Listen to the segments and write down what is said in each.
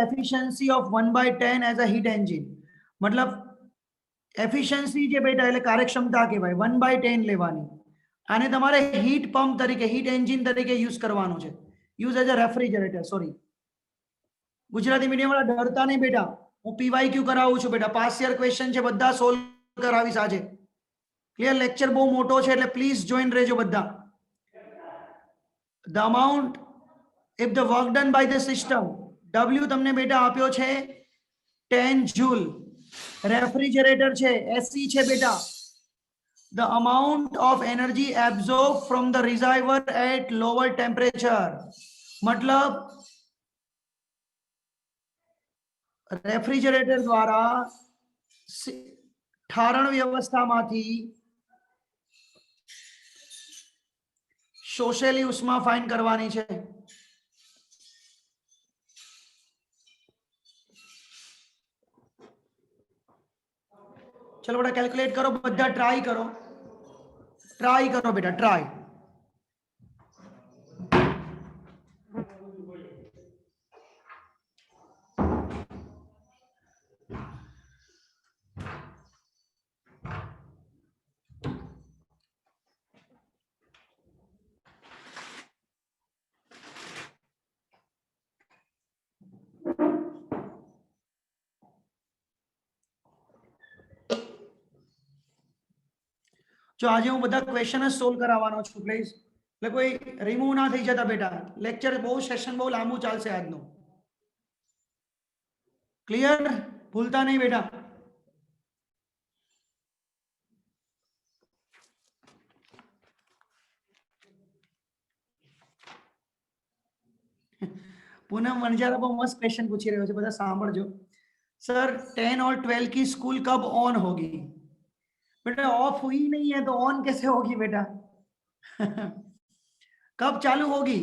Efficiency of 1/10 as a heat engine, મતલબ efficiency જે બેટા એટલે કાર્યક્ષમતા કહેવાય 1/10 લેવાની, આને તમારે હીટ પંપ તરીકે હીટ એન્જિન તરીકે યુઝ કરવાનો છે, use as a refrigerator. Sorry Gujarati medium વાળા ડરતા નહીં બેટા, હું પીવાયક્યુ કરાવું છું બેટા, પાસ યર ક્વેશ્ચન છે બધા સોલ્વ કરાવીશ આજે. ક્લિયર? લેક્ચર બહુ મોટો છે એટલે પ્લીઝ જોઈન રહેજો બધા. The amount if the work done by the system, W તમને બેટા આપ્યો છે 10 જૂલ. રેફ્રિજરેટર છે એસી છે બેટા. the amount of energy absorbed from the reservoir at lower temperature, मतलब રેફ્રિજરેટર દ્વારા ઠારણ વ્યવસ્થામાંથી શોષેલી ઉષ્મા ફાઇન્ડ કરવાની છે. चलो बेटा कैलकुलेट करो, બધા ટ્રાય કરો, બેટા ટ્રાય. જો આજે હું બધા ક્વેશ્ચન જ સોલ્વ કરાવવાનો છું પ્લીઝ, એટલે કોઈ રિમૂવ ના થઈ જતા બેટા. લેક્ચર બહુ સેશન બહુ લાંબુ ચાલશે આજનું. ક્લિયર? ભૂલતા નહીં બેટા. पूनम वनजारा बहू मस्त क्वेश्चन पूछी रहे हो, બધા સાંભળજો. सर 10 और 12 की स्कूल कब ऑन होगी? बेटा ऑफ हुई नहीं है तो ऑन कैसे होगी बेटा? कब चालू होगी?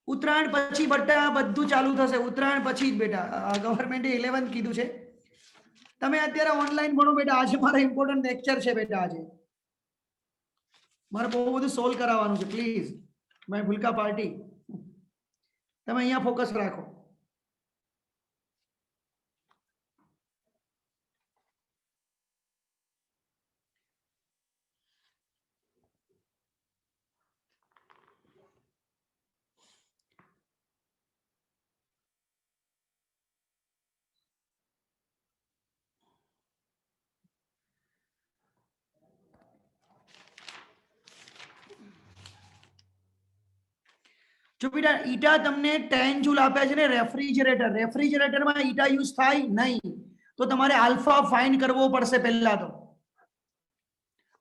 ઉત્તરાયણ પછી બટા બધું ચાલુ થશે, ઉત્તરાયણ પછી જ બેટા. ગવર્મેન્ટે 11 કીધું છે. તમે અત્યારે ઓનલાઈન ભણો બેટા. આજે મારા ઇમ્પોર્ટન્ટ લેક્ચર છે બેટા. આજે મારે બહુ બધું સોલ્વ કરાવવાનું છે. પ્લીઝ માય ભૂલકા પાર્ટી, તમે અહીંયા ફોકસ રાખો. જો બેટા ઈટા તમને 10 જૂલ આપ્યા છે ને રેફ્રિજરેટર, રેફ્રિજરેટરમાં ઈટા યુઝ થાય નહીં, તો તમારે આલ્ફા ફાઇન્ડ કરવો પડશે પહેલા. તો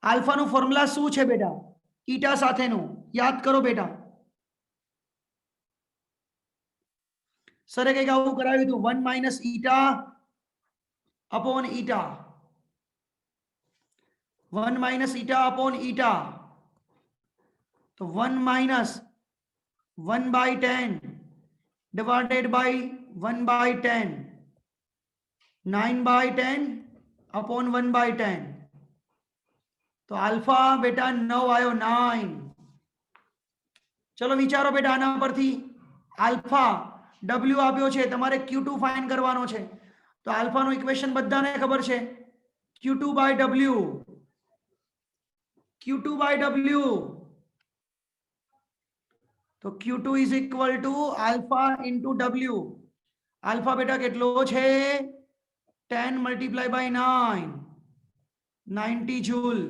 આલ્ફાનું ફોર્મ્યુલા શું છે બેટા? ઈટા સાથેનું યાદ કરો બેટા. સરે કંઈક આવું કરાવ્યું હતું, 1 માઇનસ ઈટા अपॉन ईटा, 1 माइनस ईटा अपॉन ईटा, तो 1 माइनस 1/10 डिवाइडेड बाय 1/10, 9/10 अपॉन 1/10, तो अल्फा बेटा 9 आयो 9. चलो विचारो बेटा आना परथी अल्फा W आप्यो छे, तमारे Q2 फाइंड करवानो छे. तो अल्फा नो इक्वेशन बधाने खबर छे, Q2/W, Q2/W. तो Q2 is equal to alpha into W. Alpha बेटा केटलो छे? 10 मल्टीप्लाई बाय 9, 90 जूल.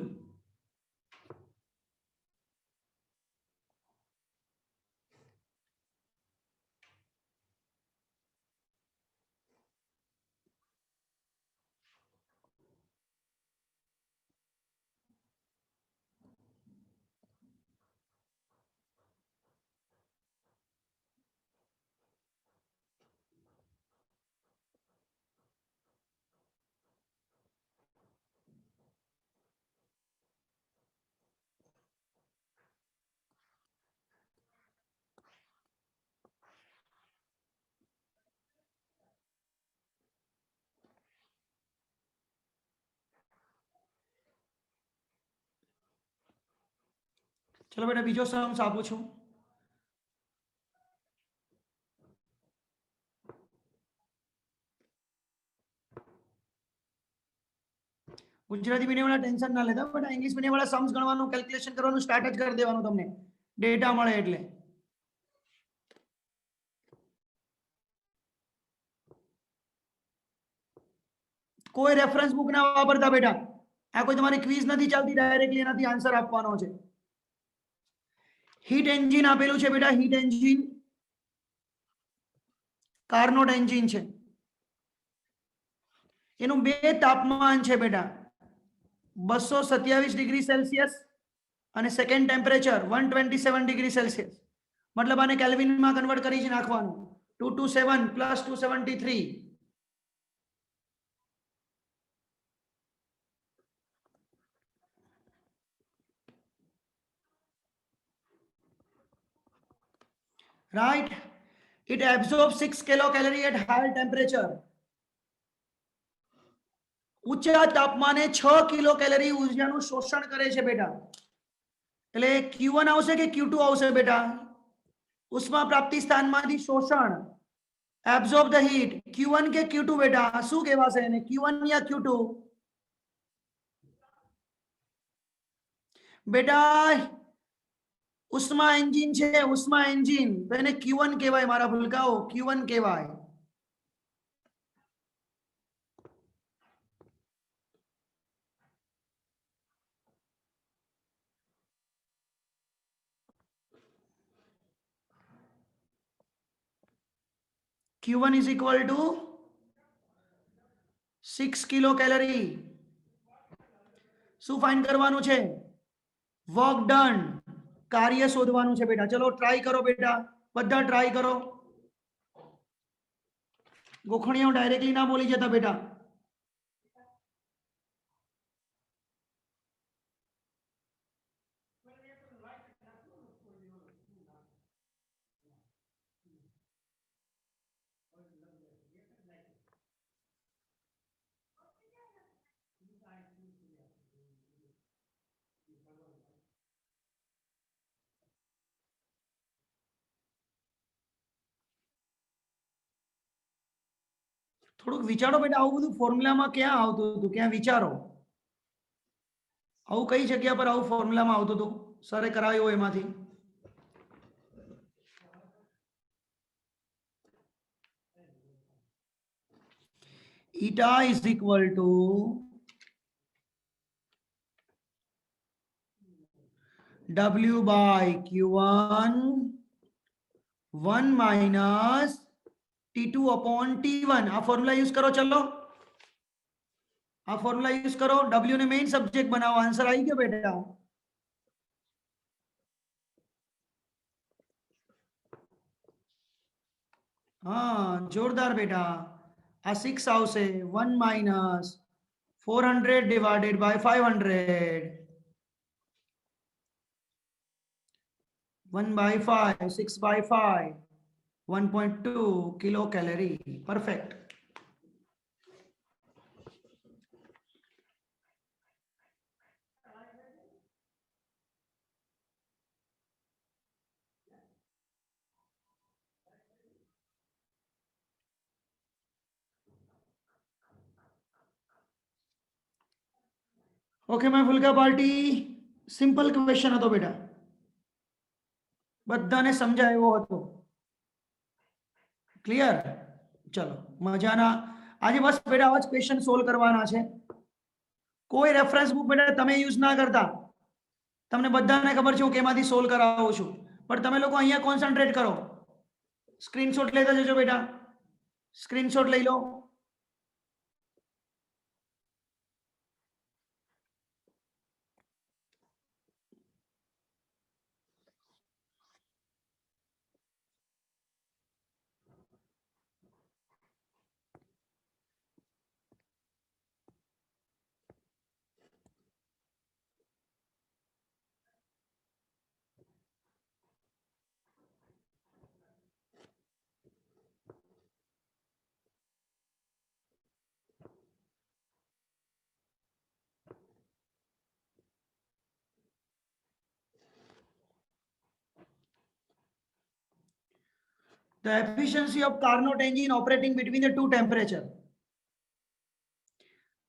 चलो बेटा बीजो सम आपू छू. ગુજરાતી મીડિયમ વાળા ટેન્શન ના લેતા બટ ઇંગ્લિશ મીડિયમ વાળા सम्स ગણવાનું કેલ્ક્યુલેશન કરવાનું સ્ટાર્ટ જ કરી દેવાનું તમને ડેટા મળે એટલે કોઈ રેફરન્સ બુક ના વાપરતા બેટા આ કોઈ તમારી ક્વિઝ નથી ચાલતી ડાયરેક્ટલી એનાથી આન્સર આપવાનો છે હીટ એન્જિન આપેલું છે બેટા હીટ એન્જિન કાર્નોટ એન્જિન છે એનું બે તાપમાન છે બેટા 227 ડિગ્રી સેલ્સિયસ અને સેકન્ડ ટેમ્પરેચર 127 ડિગ્રી સેલ્સિયસ मतलब આને કેલ્વિનમાં કન્વર્ટ કરી નાખવાનું 227 plus 273 right it absorbs 6 kilocalorie at higher temperature ઊંચા તાપમાને 6 કિલોકેલરી ઊર્જાનું શોષણ કરે છે બેટા એટલે Q1 આવશે કે Q2 આવશે બેટા ઉષ્મા પ્રાપ્તિ સ્થાનમાંથી શોષણ absorb the heat Q1 કે Q2 બેટા શું કહેવાશે એને Q1 या Q2 બેટા ઉષ્મા એન્જિન છે ઉષ્મા એન્જિન તો એને Q1 કહેવાય મારા ભૂલકાઓ Q1 કહેવાય Q1 is equal to 6 કિલોકેલરી શું ફાઇન્ડ કરવાનું છે વર્ક ડન કાર્ય શોધવાનું છે બેટા ચલો ટ્રાય કરો બેટા બધા ટ્રાય કરો ગોખણિયાઓ ડાયરેક્ટલી ના બોલી જતા બેટા થોડુંક વિચારો બેટા આવું બધું ફોર્મ્યુલામાં ક્યાં આવતું હતું ક્યાં વિચારો આવું કઈ જગ્યા પર આવું ફોર્મ્યુલામાં આવતું હતું સરે કરાયું એમાંથી eta is equal to W by Q1 1 minus T2 upon T1 આ ફોર્મ્યુલા યુઝ કરો ચલો આ ફોર્મ્યુલા યુઝ કરો W ને મેઇન સબ્જેક્ટ બનાવો આન્સર આવી ગયો બેટા हाँ जोरदार बेटा आ 6 આવશે 1 minus 400 divided by 500 1 by 5 6 by 5 1.2 kilocalorie perfect okay मैं फुलका पार्टी सिंपल क्वेश्चन હતો બેટા બધાને સમજાય એવો હતો ક્લિયર ચલો મજાના આજે બસ બેટા આવા જ ક્વેશ્ચન સોલ્વ કરવાના છે કોઈ રેફરન્સ બુક બેટા તમે યુઝ ના કરતા તમને બધાને ખબર છે હું કેમાંથી સોલ્વ કરાવું છું પણ તમે લોકો અહીંયા કોન્સન્ટ્રેટ કરો સ્ક્રીનશોટ લેતા જજો બેટા સ્ક્રીનશોટ લઈ લો The efficiency of Carnot engine operating between the two temperature.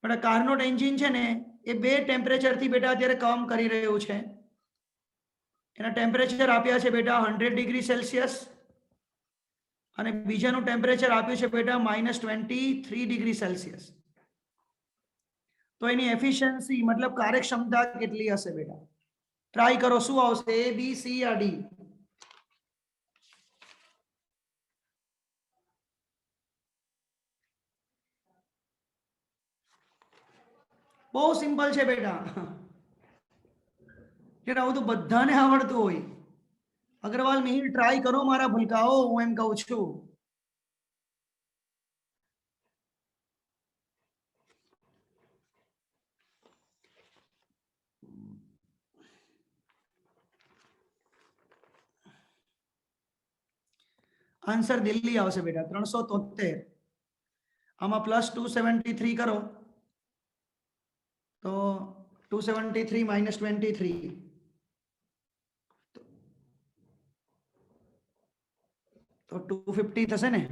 પણ કાર્નોટ એન્જિન છે ને એ બે ટેમ્પરેચરથી બેટા અત્યારે કામ કરી રહ્યું છે. એના ટેમ્પરેચર આપ્યા છે બેટા 100 ડિગ્રી સેલ્સિયસ અને બીજાનું ટેમ્પરેચર આપ્યું છે બેટા -23 ડિગ્રી સેલ્સિયસ. તો એની એફિશિયન્સી મતલબ કાર્યક્ષમતા કેટલી હશે બેટા? ટ્રાય કરો, શું આવશે? એ, બી, સી યા ડી? બહુ સિમ્પલ છે બેટા. કે આવું તો બધાને આવડતું હોય. અગ્રવાલ મિહિર ટ્રાય કરો મારા ભૂલકાઓ, હું એમ કહું છું. આન્સર દિલ્હી આવશે બેટા 373. આમાં +273 કરો તો 273 - 23 તો 250 થશે ને.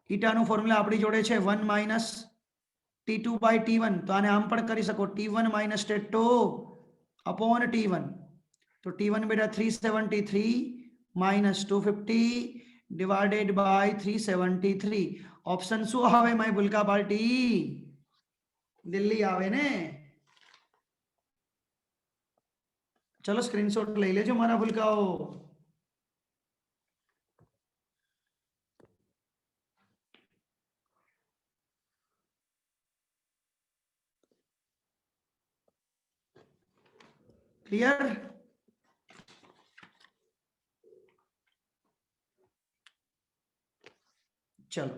ઈટાનું ફોર્મ્યુલા આપણી જોડે છે 1 - T2/T1. તો આને આમ પણ કરી શકો, T1 - T2 upon T1. તો T1 બેટા 373 - 250 divided by 373. ઓપ્શન શું આવે માય ભૂલકા પાર્ટી? દિલ્હી આવે ને. ચલો સ્ક્રીનશોટ લઈ લેજો મારા ભૂલકાઓ. ક્લિયર? ચલો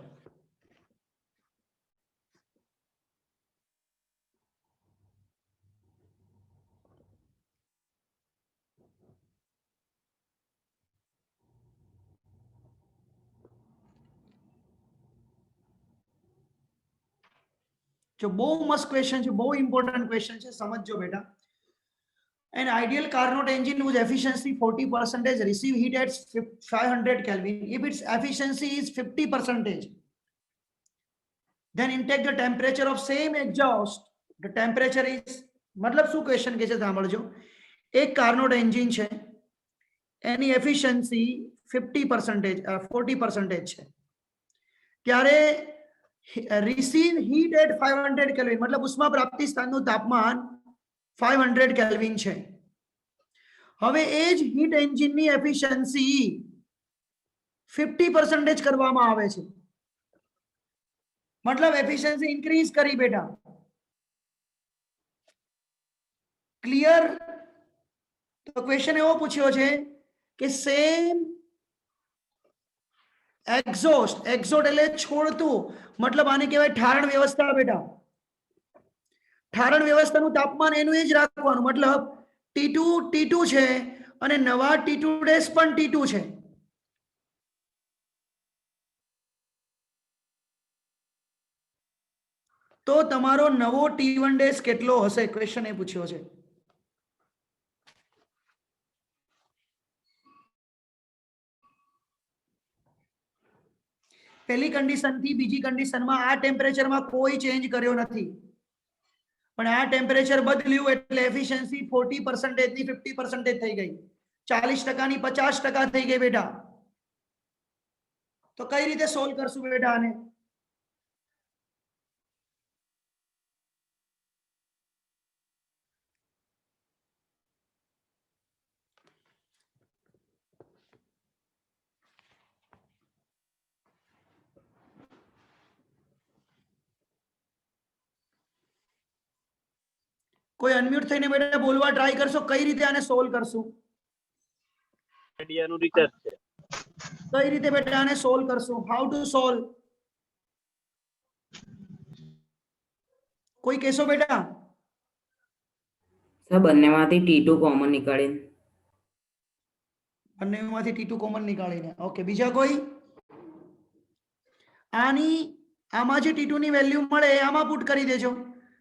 जो बहुत मस्त क्वेश्चन है, बहुत इंपॉर्टेंट क्वेश्चन है, समझो बेटा. An ideal Carnot engine whose efficiency 40% receive heat at 500 Kelvin. If its efficiency is 50%, then intake the temperature of same exhaust. The temperature is, मतलब શું ક્વેશ્ચન કે છે સાંભળજો. એક કાર્નોટ એન્જિન છે, એની એફિશિયન્સી 50% 40% છે, ત્યારે receive heat at 500 Kelvin, मतलब ઉષ્મા પ્રાપ્તિ સ્થાનનું તાપમાન 500 કેલ્વિન છે. હવે એ જ હીટ એન્જિનની એફિશિયન્સી 50% કરવામાં આવે છે, मतलब એફિશિયન્સી ઇન્ક્રીઝ કરી બેટા. ક્લિયર? તો ક્વેશ્ચન એવો પૂછ્યો છે કે સેમ એક્ઝોસ્ટ, એક્ઝોસ્ટ એટલે છોડતું, मतलब આને કહેવાય ઠારણ વ્યવસ્થા બેટા. ઠારણ વ્યવસ્થાનું તાપમાન એનું એ જ રાખવાનું, मतलब T2 છે અને નવા T2 ડેશ પણ T2 છે. તો તમારો નવો T1 ડેશ કેટલો હશે? ક્વેશ્ચન એ પૂછ્યો છે. પહેલી કન્ડિશનથી બીજી કન્ડિશનમાં આ ટેમ્પરેચરમાં કોઈ ચેન્જ કર્યો નથી, પણ આ ટેમ્પરેચર બદલ્યું એટલે એફિશિયન્સી 40% ની 50% થઈ ગઈ, 40% ની 50% થઈ ગઈ બેટા. તો કઈ રીતે સોલ્વ કરશું બેટા આને? કોઈ અનમ્યુટ થઈને બેટા બોલવા ટ્રાય કરશો, કઈ રીતે આને સોલ્વ કરશું? આઈડિયાનું રિચાર્જ છે. કઈ રીતે બેટા આને સોલ્વ કરશું? How to solve? કોઈ કહેશો બેટા? સર બંનેમાંથી T2 કોમન નીકાળીને. બંનેમાંથી T2 કોમન નીકાળીને. ઓકે, બીજા કોઈ? આની આમાં જે T2 ની વેલ્યુ મળે એ આમાં પુટ કરી દેજો.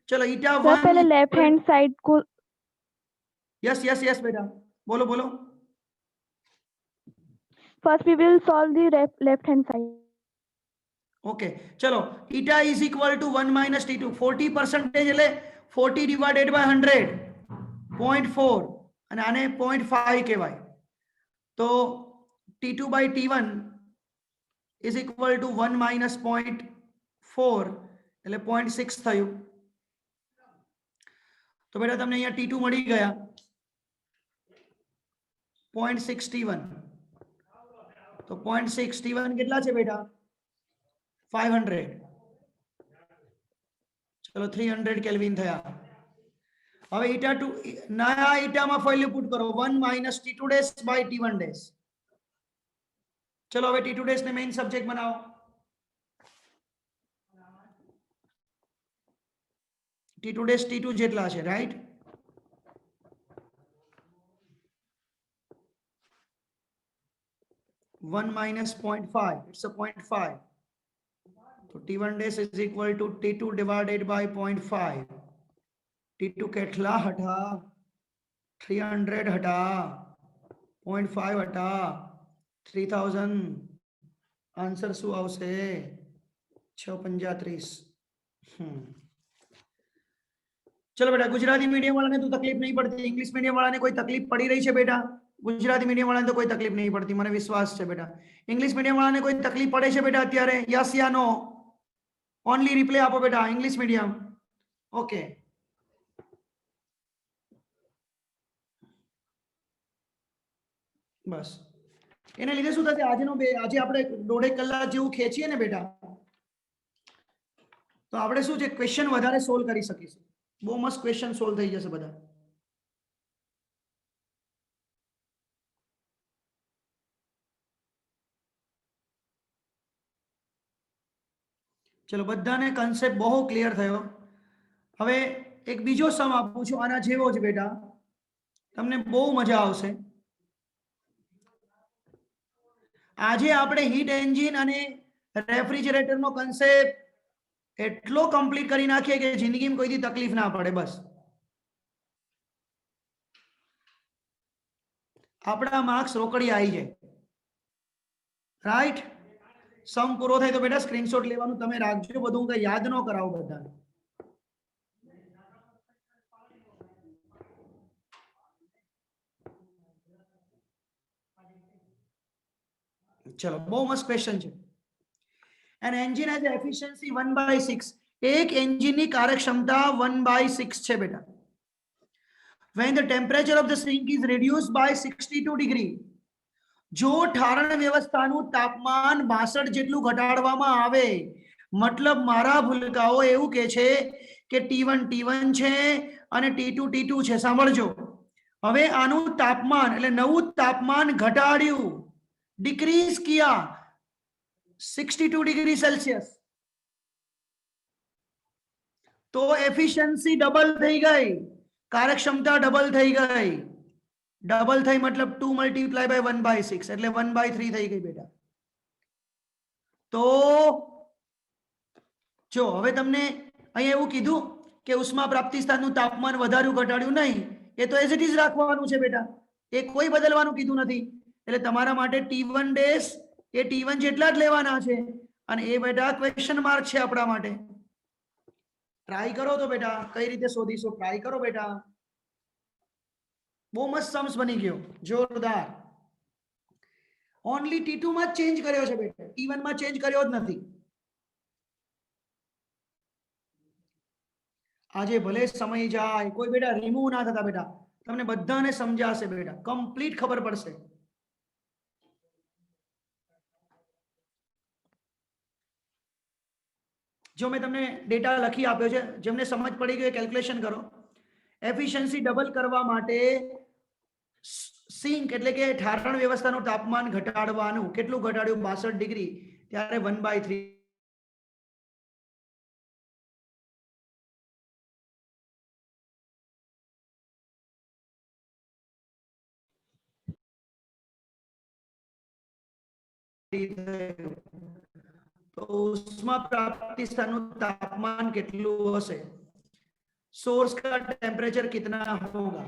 चलो ईटा सर 1 पहले लेफ्ट हैंड साइड को. यस यस यस बेटा बोलो बोलो. First we will solve the left hand side. Okay चलो eta is equal to 1 - T2. 40% એટલે 40 ડિવાઇડેડ બાય 100 0.4 અને આને 0.5 કહેવાય. તો T2 by T1 is equal to 1 minus 0.4 એટલે 0.6 થયું. તો બેટા તમને અહીંયા T2 મળી ગયા 0.6 T1. તો 0.6 T1 કેટલા છે બેટા? 500. ચલો 300 કેલ્વિન થયા. હવે ઈટા 2 નયા ઈટામાં વેલ્યુ પુટ કરો 1 minus T2 dash by T1 dash. ચલો હવે T2 dash ને મેઇન સબ્જેક્ટ બનાવો. T2 dash T2 જેટલા છે, right? One minus 0.5, it's a 0.5. So T1 dash is equal to T2 divided by 0.5. T2 કેટલા હટા? 300 હટા, 0.5 હટા, 3000. Answer શું આવશે? 635. ચલો બેટા, ગુજરાતી મીડિયમ વાળાને તો તકલીફ નહીં પડતી, ઇંગ્લિશ મીડિયમ વાળાને કોઈ તકલીફ પડી રહી છે બેટા? ગુજરાતી મીડિયમ વાળાને તો કોઈ તકલીફ નહીં પડતી, મને વિશ્વાસ છે બેટા. ઇંગ્લિશ મીડિયમ વાળાને કોઈ તકલીફ પડે છે બેટા અત્યારે? યસ યા નો? ઓનલી રિપ્લે આપો બેટા. English medium okay. બસ એને લીધે શું થશે? આજે આપણે 1.5 કલાક જેવું ખેંચીએ ને બેટા, તો આપણે શું છે, ક્વેશ્ચન વધારે સોલ્વ કરી શકીશું. બહુ મસ્ત ક્વેશ્ચન સોલ્વ થઈ જશે બધા. ચલો બધાને કન્સેપ્ટ બહુ ક્લિયર થયો. હવે એક બીજો સમ આપું છું આના જેવો જ બેટા, તમને બહુ મજા આવશે. આજે આપણે હીટ એન્જિન અને રેફ્રિજરેટરનો કન્સેપ્ટ એટલો કમ્પ્લીટ કરી નાખીએ કે જિંદગીમાં કોઈથી તકલીફ ના પડે. બસ આપણા માર્ક્સ રોકડી આવી જાય, રાઈટ? સમ પૂરો થાય તો બેટા સ્ક્રીનશોટ લેવાનું તમે રાખજો, બધું કઈ યાદ ન કરાવો બધાને. ચલો બહુ મસ્ત ક્વેશ્ચન છે. An engine has efficiency 1/6. એક એન્જિનની કાર્યક્ષમતા 1/6 છે બેટા. When the temperature of the sink is reduced by 62 degree, જો ઠારણ વ્યવસ્થાનું તાપમાન 62 જેટલું ઘટાડવામાં આવે, મતલબ મારા ભૂલકાઓ એવું કે છે કે T1 T1 છે અને T2 T2 છે. સાંભળજો, હવે આનું તાપમાન એટલે નવું તાપમાન ઘટાડ્યું, ડિક્રીઝ કિયા 62 डिग्री सेल्सियस, तो एफिशिएंसी डबल થઈ ગઈ, કાર્યક્ષમતા ડબલ થઈ ગઈ. ડબલ થઈ મતલબ 2 મલ્ટીપ્લાય બાય 1/6 એટલે 1/3 થઈ ગઈ બેટા. તો જો હવે તમને અહીંયા એવું કીધું કે ઉષ્મા પ્રાપ્તિ સ્થાનનું તાપમાન વધાર્યું ઘટાડ્યું નહીં, એ તો એઝ ઇટ ઇઝ રાખવાનું છે બેટા, એ કોઈ બદલવાનું કીધું નથી. એટલે તમારા માટે T1 ડેશ એ T1 જેટલા જ લેવાના છે અને એ બેટા ક્વેશ્ચન માર્ક છે આપણા માટે. ટ્રાય કરો તો બેટા કઈ રીતે શોધીશું, ટ્રાય કરો બેટા. બહુ મસ્ત સમ્સ બની ગયો, જોરદાર. ઓનલી T2 માં જ ચેન્જ કર્યો છે બેટા, T1 માં ચેન્જ કર્યો જ નથી. આજે ભલે સમય જાય, કોઈ બેટા રિમૂવ ના થતા બેટા, તમને બધાને સમજાશે બેટા, કમ્પ્લીટ ખબર પડશે. જો મેં તમને ડેટા લખી આપ્યો છે, જેમને સમજ પડી ગઈ કેલ્ક્યુલેશન કરો. એફિશિયન્સી ડબલ કરવા માટે સિંક એટલે કે ઠારણ વ્યવસ્થાનું તાપમાન ઘટાડવાનું, કેટલું ઘટાડ્યું? 62 ડિગ્રી, ત્યારે 1/3તો ઉષ્મા प्राप्ति स्थान तापमान कितलू हशे? सोर्स का टेम्परेचर कितना होगा?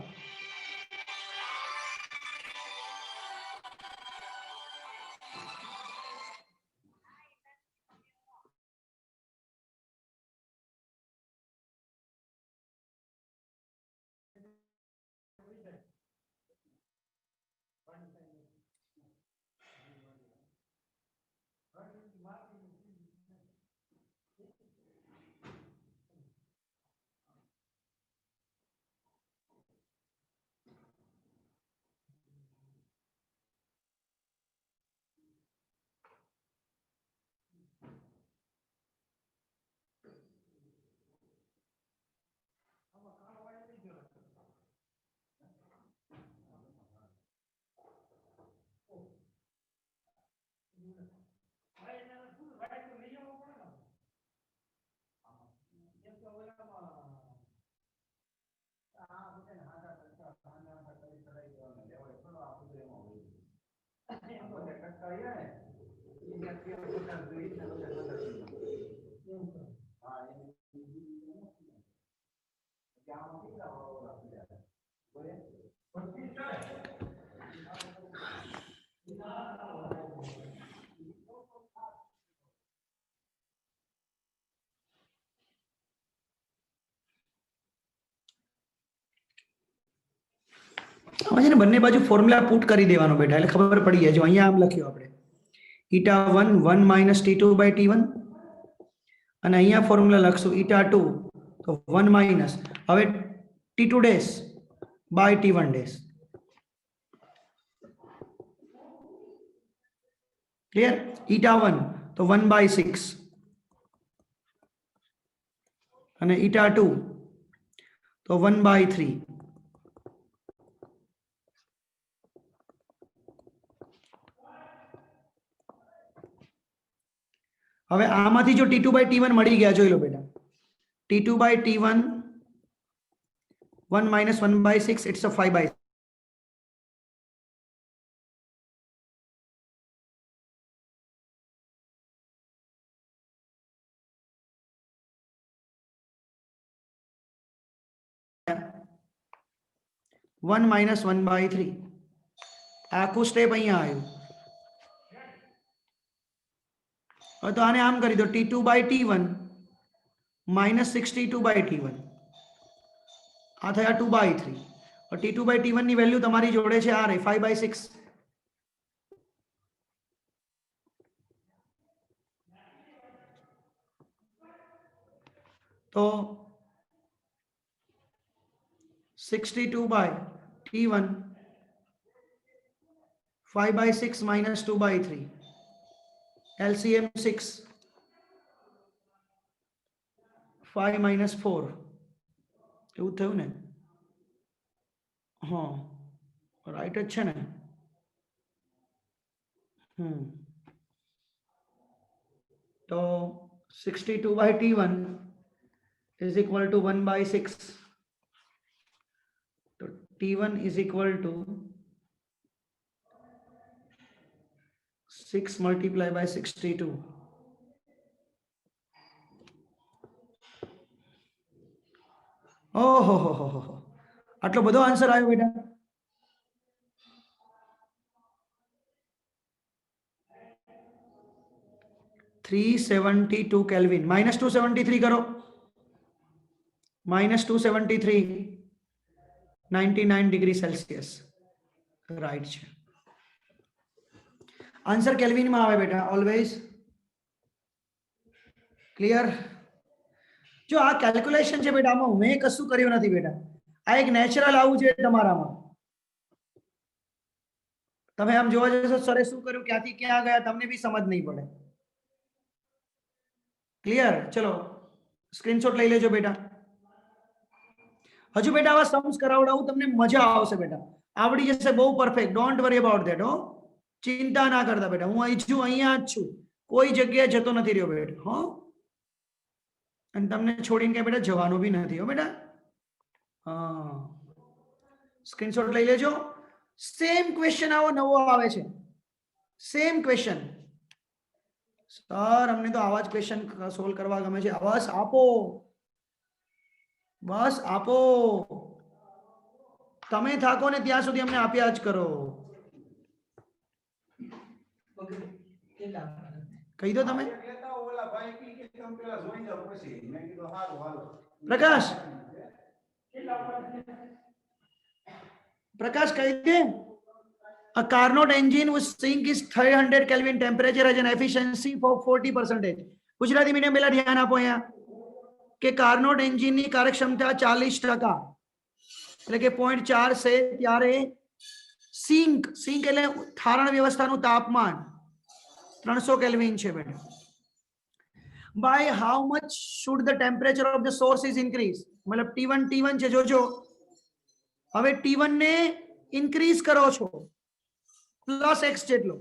આમાં છે ને બંને બાજુ ફોર્મ્યુલા પુટ કરી દેવાનો બેટા, એટલે ખબર પડી જાય. જો અહીંયા આમ લખ્યું આપણે η1 1 માઇનસ T2 બાય T1, અને અહીંયા ફોર્મ્યુલા લખશું η2 તો 1 માઇનસ હવે T2 dash by T1 dash. Clear? η1 તો 1 બાય 6 અને η2 તો 1 બાય 3. હવે આમાંથી જો T2 બાય T1 મળી ગયા, જોઈ લો બેટા, T2 by T1 1 minus 1 by 6, it's a 5 by 6. One minus 1 by 3. આખું સ્ટેપ અહીંયા આવ્યું. હવે તો આને આમ કરી દો, T2 by T1 minus 62 by T1. આ થયા 2 by 3. T2 by T1 ની વેલ્યુ તમારી જોડે છે આ રહી 5 by 6. તો 62 by T1 5 by 6 minus 2 by 3. LCM 6. 5 minus 4. એવું થયું ને? હા, રાઈટ જ છે ને? તો 62 by T1 is equal to 1 by 6. તો T1 is equal to 6 multiplied by 62. ઓહો હો હો હો, આટલો બધો આન્સર આવ્યો બેટા. -372 કેલ્વિન, -273 કરો, -273 99 ડિગ્રી સેલ્સિયસ રાઈટ છે. આન્સર કેલ્વિનમાં આવે બેટા ઓલવેઝ. ક્લિયર? જો આ કેલ્ક્યુલેશન છે બેટા, આમાં મેં કશું કર્યું નથી બેટા, આ એક નેચરલ આવું છે તમારામાં. તમે આમ જોવા જશો સરે શું કર્યું, ક્યાંથી ક્યાં ગયા, તમને બી સમજ નહીં પડે. ક્લિયર? ચલો સ્ક્રીનશોટ લઈ લેજો બેટા. હજુ બેટા આવા સમ્સ કરાવડાવું, તમને મજા આવશે બેટા, આવડી જશે બહુ perfect. Don't worry about that. હો, ચિંતા ના કરતા બેટા, હું અહીં છું, અહીંયા જ છું, કોઈ જગ્યાએ જતો નથી રહ્યો બેટા. હો, અને તમને છોડીને કે બેટા જવાનું બી નથી. હો બેટા, હા, સ્ક્રીનશોટ લઈ લેજો. સેમ ક્વેશ્ચન આવો નવો આવે છે, સેમ ક્વેશ્ચન. સર અમને તો આવા જ ક્વેશ્ચન સોલ્વ કરવા ગમે છે. બસ આપો, બસ આપો, તમે થાકો ને ત્યાં સુધી અમને આપ્યા જ કરો. કહી દો તમે. પ્રકાશ, પ્રકાશ કહી દે. A Carnot engine whose sink is 300 Kelvin temperature has an efficiency for 40%. Gujarati medium પેલા ધ્યાન આપો અહીંયા કે કાર્નોટ એન્જિન ની કાર્યક્ષમતા 40%, એટલે કે 0.4 છે. ત્યારે સિંક, સિંક એટલે ઠારણ વ્યવસ્થાનું તાપમાન 300 કેલ્વિન છે બેટા. by how much should the temperature of the source is increase? મતલબ T1 છે, જોજો હવે T1 ને ઇન્ક્રીઝ કરો છો પ્લસ x જેટલો,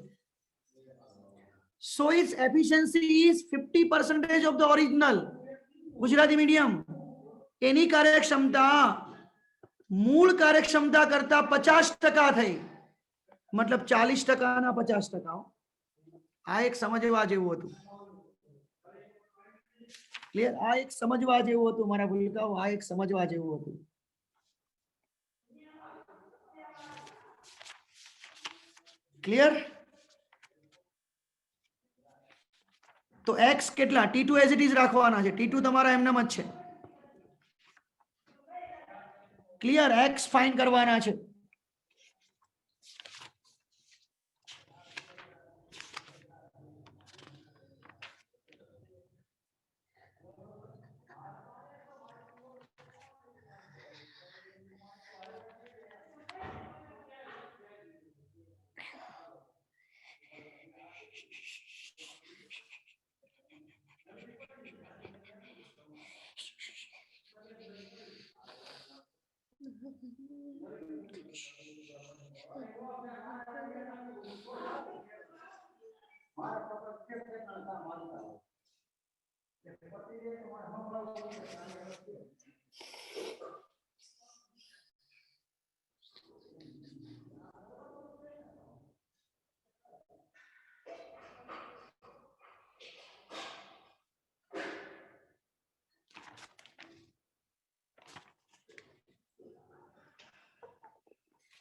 so its efficiency is 50% of the original. Gujarati medium, એની કાર્યક્ષમતા મૂળ કાર્યક્ષમતા કરતા 50% થઈ, મતલબ 40% ના 50%. આ એક સમજવા જેવું હતું. ક્લિયર? આ એક સમજવા જેવું હતું મારા ભૂલકાઓ, આ એક સમજવા જેવું હતું. ક્લિયર? તો x કેટલા? t2 એઝ ઇટ ઇઝ રાખવાના છે. t2 તમારા એમનામ જ છે. ક્લિયર? x ફાઇન્ડ કરવાના છે.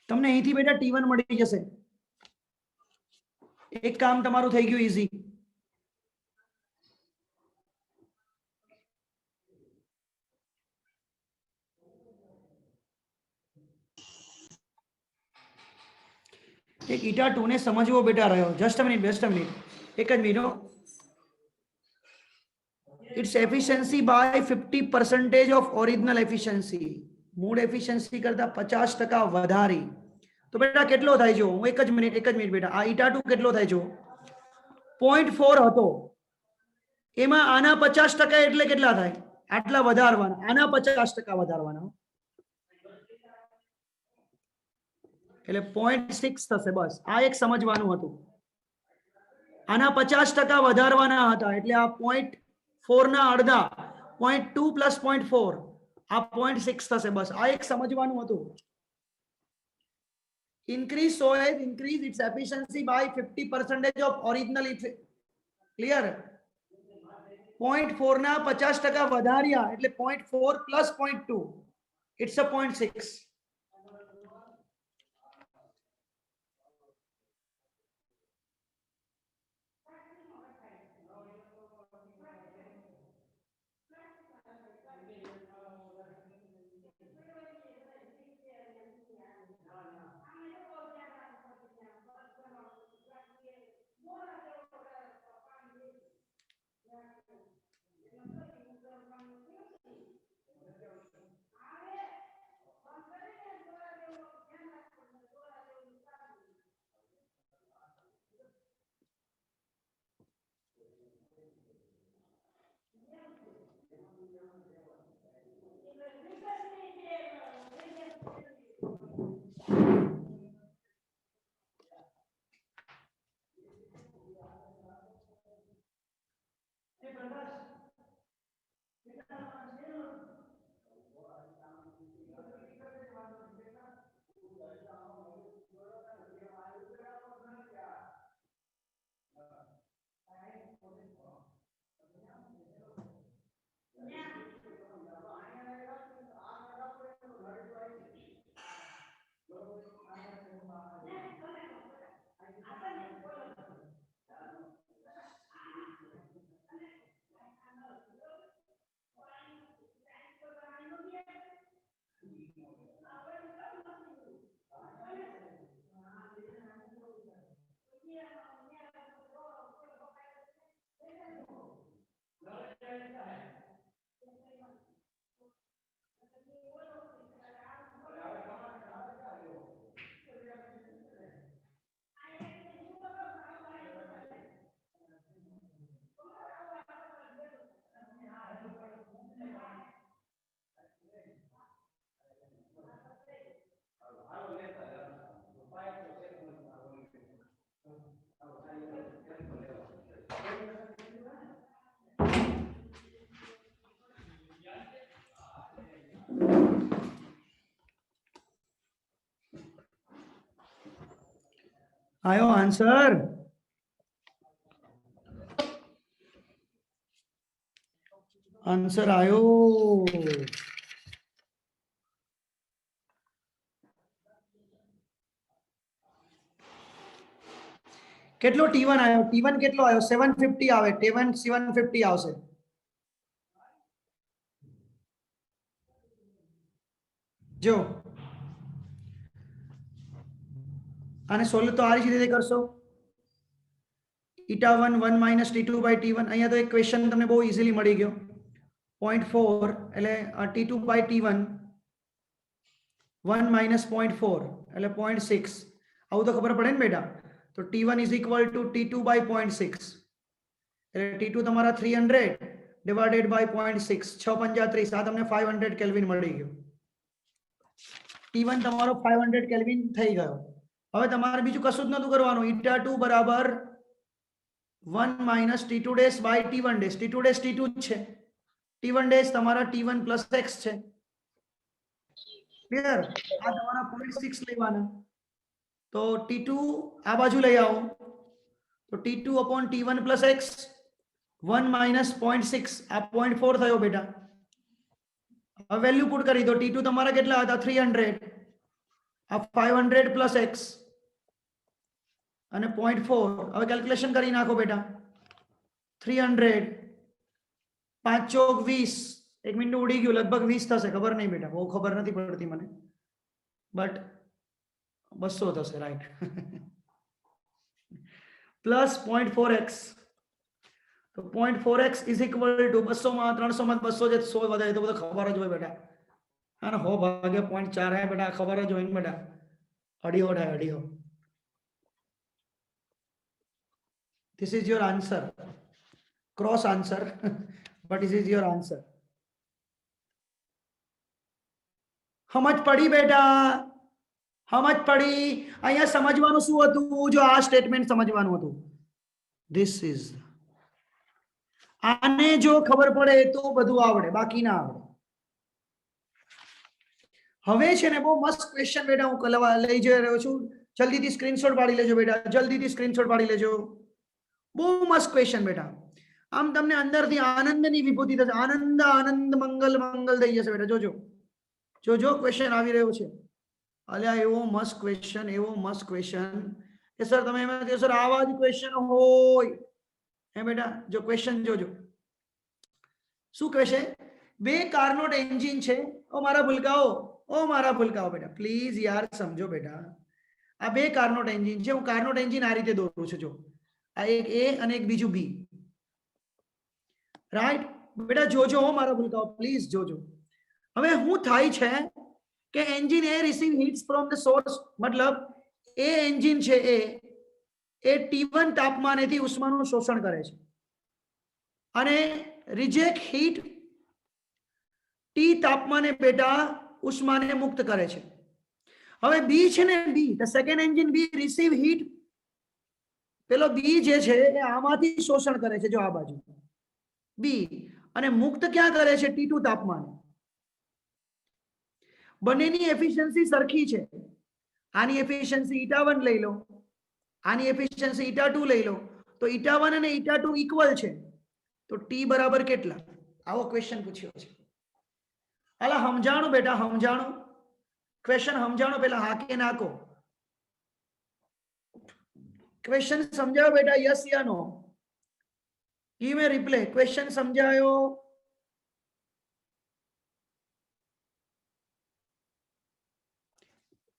તમને અહીંથી બેટા T1 મળી જશે. એક કામ તમારું થઈ ગયું ઈઝી. એક eta2 ને સમજવો બેટા રહ્યો. જસ્ટ અ મિનિટ, એક જ મિનિટ. It's efficiency by 50% of original efficiency. મૂળ એફિશિયન્સી કરતા 50% વધારી. તો બેટા કેટલો થાય જો? હું એક જ મિનિટ બેટા. આ eta2 કેટલો થાય જો? 0.4 હતો. એમાં આના 50% એટલે કેટલા થાય? આટલા વધારવાના. આના 50% વધારવાના. એટલે 0.6 થશે. બસ આ એક સમજવાનું હતું. આના 50% વધારવાના હતા એટલે આ 0.4 ના અડધા 0.2 પ્લસ 0.4 આ 0.6 થશે. બસ આ એક સમજવાનું હતું. increase so as increase its efficiency by 50% of original. Clear? 0.4 ના 50% વધાર્યા એટલે 0.4 પ્લસ 0.2 it's a 0.6. आयो आंसर? आंसर आयो? કેટલો T1 આવ્યો? T1 કેટલો આવ્યો? 750 આવે. T1 750 આવશે. જો આને સોલ્વ તો આ રીતે કરશો. η1 1 માઇનસ T2 બાય T1. અહીંયા તો એક ક્વેશ્ચન તમને બહુ ઇઝીલી મળી ગયો. 0.4 એટલે T2 બાય T1 1 માઇનસ 0.4 એટલે 0.6. આવું તો ખબર પડે ને બેટા. તો T1 is equal two T2 by 0.6 એટલે T2 તમારા 300 ડિવાઇડેડ બાય 0.6 635 આ તમને 500 કેલ્વિન મળી ગયો. T1 તમારો 500 કેલ્વિન થઈ ગયો. હવે તમારે બીજું કશું જ નતું કરવાનું. η2 બરાબર 1 minus T2 dash by T1 dash. T2 dash T2 જ છે. T1 ડેશ તમારા T1 પ્લસ x છે. ક્લિયર? આ તમારા 0.6 લેવાના. તો T2 આ બાજુ લઈ આવો તો T2 upon T1 plus x 1 minus 0.6 આ 0.4 થયો બેટા. હવે વેલ્યુ પુટ કરી દો. T2 તમારા કેટલા હતા? 300 આ 500 plus x અને 0.4. હવે કેલ્ક્યુલેશન કરી નાખો બેટા. 300 5 ચોક 20 એક મિનિટ ઉડી ગયું લગભગ 20 થશે. ખબર નહીં બેટા, બહુ ખબર નથી પડતી મને, બટ 200 થશે રાઈટ. પ્લસ 0.4x તો 0.4x ઇઝ ઇક્વલ ટુ 200 માં 300 માં 200 જે 100 વધે તો બધું ખબર જ હોય બેટા. અને 100 ભાગ્યા 0.4 હે બેટા, ખબર જ હોય ને બેટા. અઢીઓ થાય અઢીઓ. This is your answer. Cross answer, but this is your answer. સમજ પડી બેટા? સમજ પડી? અહીંયા સમજવાનું શું હતું? જો આ સ્ટેટમેન્ટ સમજવાનું હતું. This is આને જો ખબર પડે તો બધું આવડે, બાકી ના આવડે. હવે છે ને બહુ મસ્ત ક્વેશ્ચન બેટા હું લઈ જઈ રહ્યો છું. જલ્દીથી સ્ક્રીનશોટ પાડી લેજો બેટા, જલ્દીથી સ્ક્રીનશોટ પાડી લેજો. બહુ મસ્ત ક્વેશ્ચન બેટા. આમ તમને અંદરથી આનંદની વિભૂતિ થશે. આનંદ આનંદ મંગલ મંગલ થઈ જશે બેટા. જોજો જોજો ક્વેશ્ચન આવી રહ્યો છે. અલ્યા એવો મસ્ત ક્વેશ્ચન, એવો મસ્ત ક્વેશ્ચન કે સર તમે એમ કહો સર આવા જ ક્વેશ્ચન હોય હે બેટા. જો ક્વેશ્ચન જોજો શું કહેશે. બે કાર્નોટ એન્જિન છે. ઓ મારા ભૂલકાઓ બેટા પ્લીઝ યાર સમજો બેટા. આ બે કાર્નોટ એન્જિન છે. હું કાર્નોટ એન્જિન આ રીતે દોરું છું. જો આ એક A અને એક બીજું B, રાઈટ બેટા. જોજો હો મારા ભૂલકાઓ પ્લીઝ જોજો. હવે શું થાય છે કે એન્જિન એ receive heats from the source, મતલબ એ એન્જિન છે એ T1 તાપમાનેથી ઉષ્માનું શોષણ કરે છે અને રિજેક્ટ હીટ T તાપમાને બેટા ઉષ્માને મુક્ત કરે છે. હવે B છે ને, B the second engine B receive heat, પેલો B જે છે એ આમાંથી શોષણ કરે છે. જો આ બાજુ B, અને મુક્ત ક્યાં કરે છે? T2 તાપમાને. બંનેની એફિશિયન્સી સરખી છે. આની એફિશિયન્સી η1 લઈ લો, આની એફિશિયન્સી η2 લઈ લો, તો η1 અને η2 ઇક્વલ છે. તો T બરાબર કેટલા? આવો ક્વેશ્ચન પૂછ્યો છે. હાલા સમજાણું બેટા, સમજાણું? ક્વેશ્ચન સમજાણો પેલા હા કે ના કહો. ક્વેશ્ચન સમજાયો બેટા? યસ યા નો? ગીવ મે રિપ્લે. ક્વેશ્ચન સમજાયો?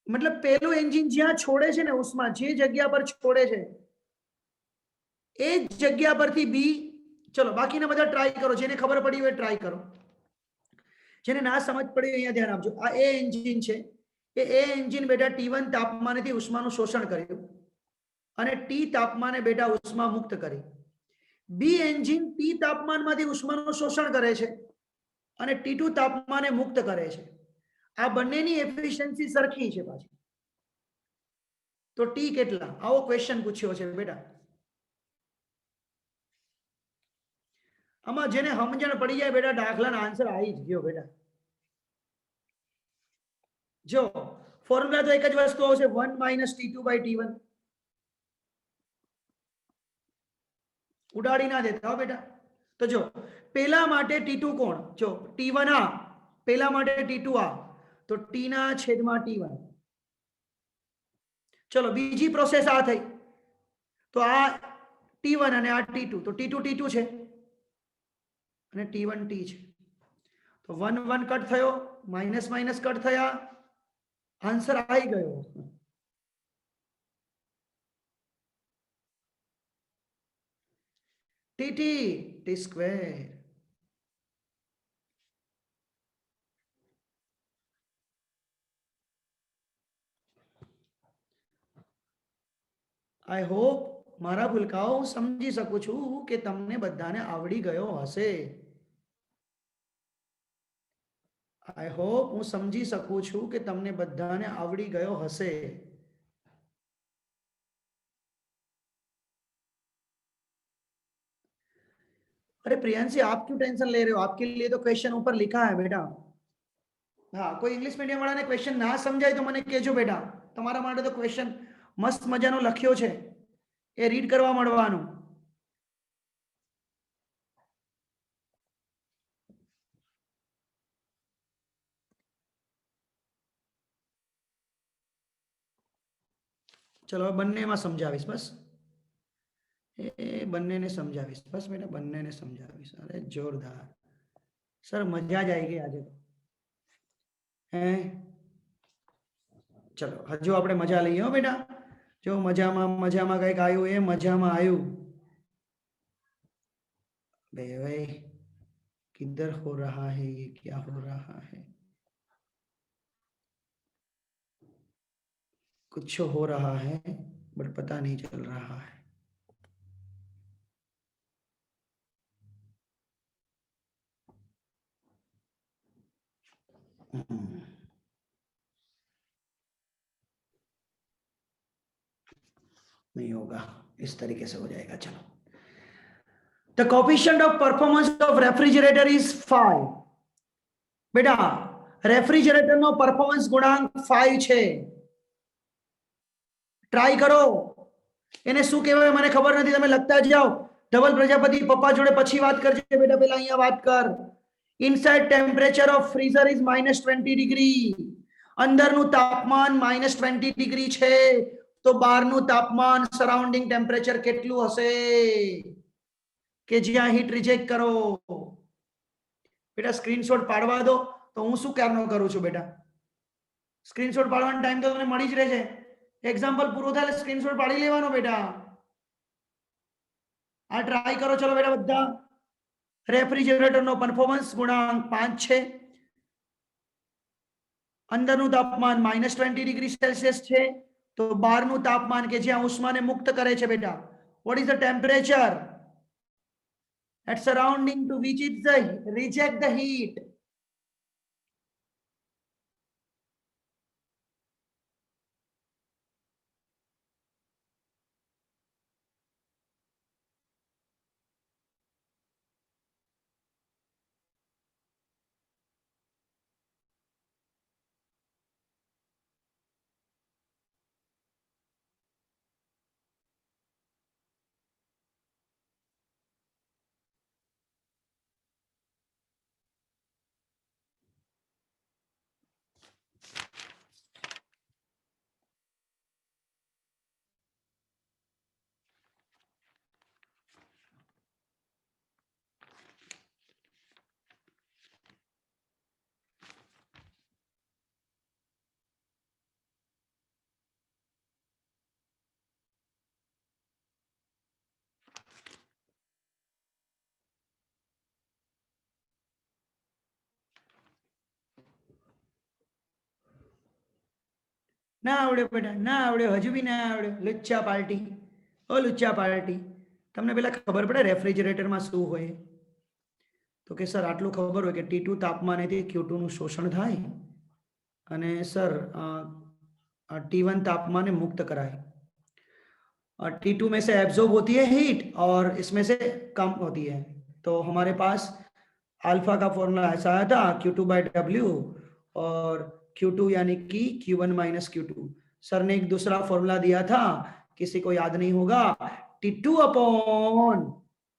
મતલબ પેલું એન્જિન જ્યાં છોડે છે ને ઉષ્મા, જે જગ્યા પર છોડે છે એ જગ્યા પરથી બી. ચલો બાકીના બધા ટ્રાય કરો. જેને ખબર પડી હોય ટ્રાય કરો, જેને ના સમજ પડી અહીંયા ધ્યાન આપજો. આ એ એન્જિન છે. એ એન્જિન બેટા T1 તાપમાનેથી ઉષ્માનું શોષણ કર્યું અને T તાપમાને બેટા ઉષ્મા મુક્ત કરી. બી એન્જિન T તાપમાનમાંથી ઉષ્માનું શોષણ કરે છે અને T2 તાપમાને મુક્ત કરે છે. આ બંનેની એફિશિયન્સી સરખી છે પાછી. તો T કેટલા? આવો ક્વેશ્ચન પૂછ્યો છે બેટા. આમાં જેને સમજણ પડી જાય બેટા દાખલાનો આન્સર આવી જ ગયો બેટા. જો ફોર્મ્યુલા તો એક જ વસ્તુ આવશે, 1 - T2 / T1. ઉડાડી ના દેતા હો બેટા. તો જો પેલા માટે T2 કોણ, જો T1 આ, પેલા માટે T2 આ, તો T ના છેદમાં T1. ચલો બીજી પ્રોસેસ આ થઈ, તો આ T1 અને આ T2, તો T2 T2 છે અને T1 T છે. તો 1 1 કટ થયો, માઇનસ માઇનસ કટ થયા, આન્સર આવી ગયો. TT T square. I hope મારા ભૂલકાઓ હું સમજી શકું છું કે તમને બધાને આવડી ગયો હશે. આઈ હોપ હું સમજી શકું છું કે તમને બધાને આવડી ગયો હશે. अरे प्रियांशी आप क्यों टेंशन ले रहे हो, आपके लिए तो क्वेश्चन ऊपर लिखा है बेटा. हाँ, કોઈ ઇંગ્લિશ મીડિયમ વાળાને ક્વેશ્ચન ના સમજાય તો મને કહેજો બેટા. તમારા માટે તો ક્વેશ્ચન મસ્ત મજાનો લખ્યો છે, એ રીડ કરવા મળવાનું. ચલો બંનેમાં સમજાવીશ, બસ એ બંનેને સમજાવીશ, બસ બેટા બંનેને સમજાવીશ. અરે જોરદાર સર, મજા જ આવી ગઈ આજે તો. હે ચલો હજુ આપણે મજા લઈએ હો બેટા. જો મજામાં મજામાં કંઈક આવ્યું, એ મજામાં આવ્યું. बे भाई किधर हो रहा है, ये क्या हो रहा है, कुछ हो रहा है बट पता नहीं चल रहा है. नहीं होगा, इस तरीके से हो जाएगा. चलो, the coefficient of performance of refrigerator is 5. बेटा रेफ्रिजरेटर नो परफॉर्मन्स गुणांक 5 છે. ટ્રાય કરો. એને શું કહેવાય મને ખબર નથી, તમે લખતા જાઓ. ધવલ પ્રજાપતિ પપ્પા જોડે પછી વાત કરજે બેટા, પહેલા અહીંયા વાત કર. Inside temperature of freezer is -20 degree. અંદરનું તાપમાન -20 ડિગ્રી છે, તો બહારનું તાપમાન સરાઉન્ડિંગ ટેમ્પરેચર કેટલું હશે કે જ્યાં હીટ રિજેક્ટ કરો. બેટા સ્ક્રીનશોટ પાડવા દો, તો હું શું કારનો કરું છું બેટા. સ્ક્રીનશોટ પાડવાનો ટાઈમ તો તમને મળી જ રહેશે. એક્ઝામ્પલ પૂરો થાય સ્ક્રીનશોટ પાડી લેવાનો બેટા. આ ટ્રાય કરો. ચલો બેટા બધા, રેફ્રિજરેટર નો પરફોર્મન્સ ગુણાંક 5 છે. અંદરનું તાપમાન -20 ડિગ્રી સેલ્સિયસ છે, તો બહારનું તાપમાન કે જ્યાં ઉષ્માને મુક્ત કરે છે બેટા, what is the temperature at surrounding to which it reject the heat. ના આવડે બેટા, ના આવડે, હજુ બી ના આવડે. લુચ્ચા પાર્ટી, ઓ લુચ્ચા પાર્ટી, તમને પેલા ખબર પડે રેફ્રિજરેટરમાં શું હોય? તો કે સર આટલું ખબર હોય કે T2 તાપમાનેથી Q2 નું શોષણ થાય અને સર T1 तापमान मुक्त कराए. और T2 में से एब्जॉर्ब होती है हीट और इसमें से कम होती है. तो हमारे पास अल्फा का फॉर्मूला ऐसा आया था Q2/W और Q2 यानी कि Q1 माइनस Q2. सर ने एक दूसरा फॉर्मूला दिया था, किसी को याद नहीं होगा, T2 upon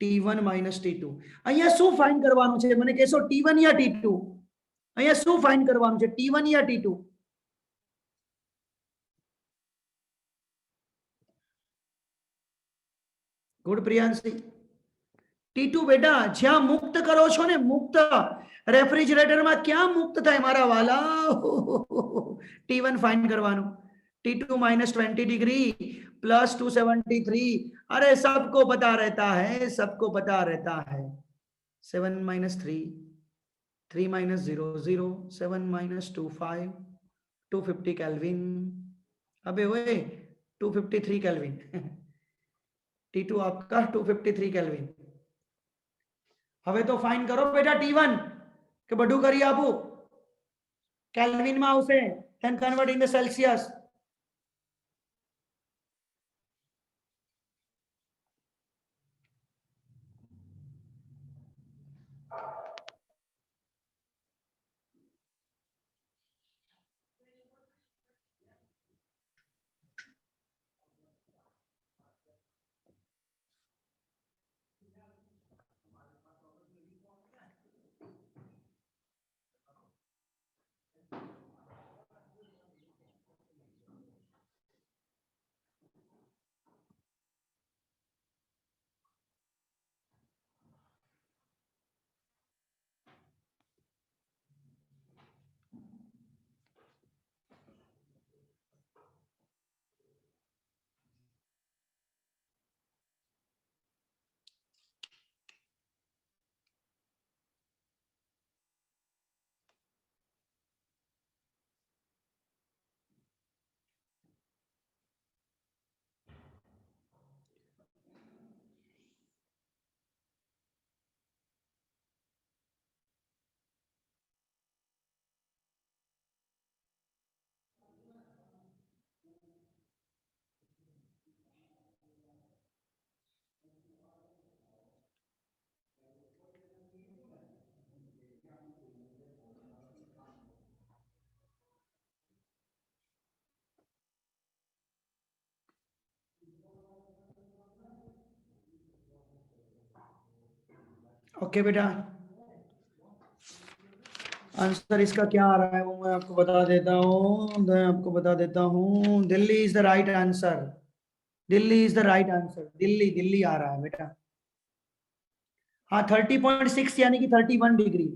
T1 minus T2. અહીંયા શું ફાઇન્ડ કરવાનું છે મને કહેશો? T1 યા T2? અહીંયા શું ફાઇન્ડ કરવાનું છે? T1 યા T2? ગુડ પ્રિયાંશી. T2 બેટા જ્યાં મુક્ત કરો છો ને, મુક્ત રેફ્રિજરેટરમાં ક્યાં મુક્ત થાય મારા વાલા? T1 ફાઇન્ડ કરવાનું. T2 minus 20 degree plus 273. अरे सबको पता रहता है, सबको पता रहता है. 7 माइनस 3, 3 माइनस 0 0, 7 माइनस 2 5, 250 केल्विन. अबे ओए 253 केल्विन. T2 आपका 253 केल्विन. હવે તો ફાઇન કરો બેટા T1 કે બધું કરી આપું. કેલ્વિન માં આવશે, then convert in the Celsius. Okay बेटा, आंसर इसका क्या आ रहा है वो मैं आपको बता देता हूँ. Delhi is the right answer. Delhi is the right answer. Delhi Delhi आ रहा है बेटा. हाँ 30.6 यानी कि 31 डिग्री.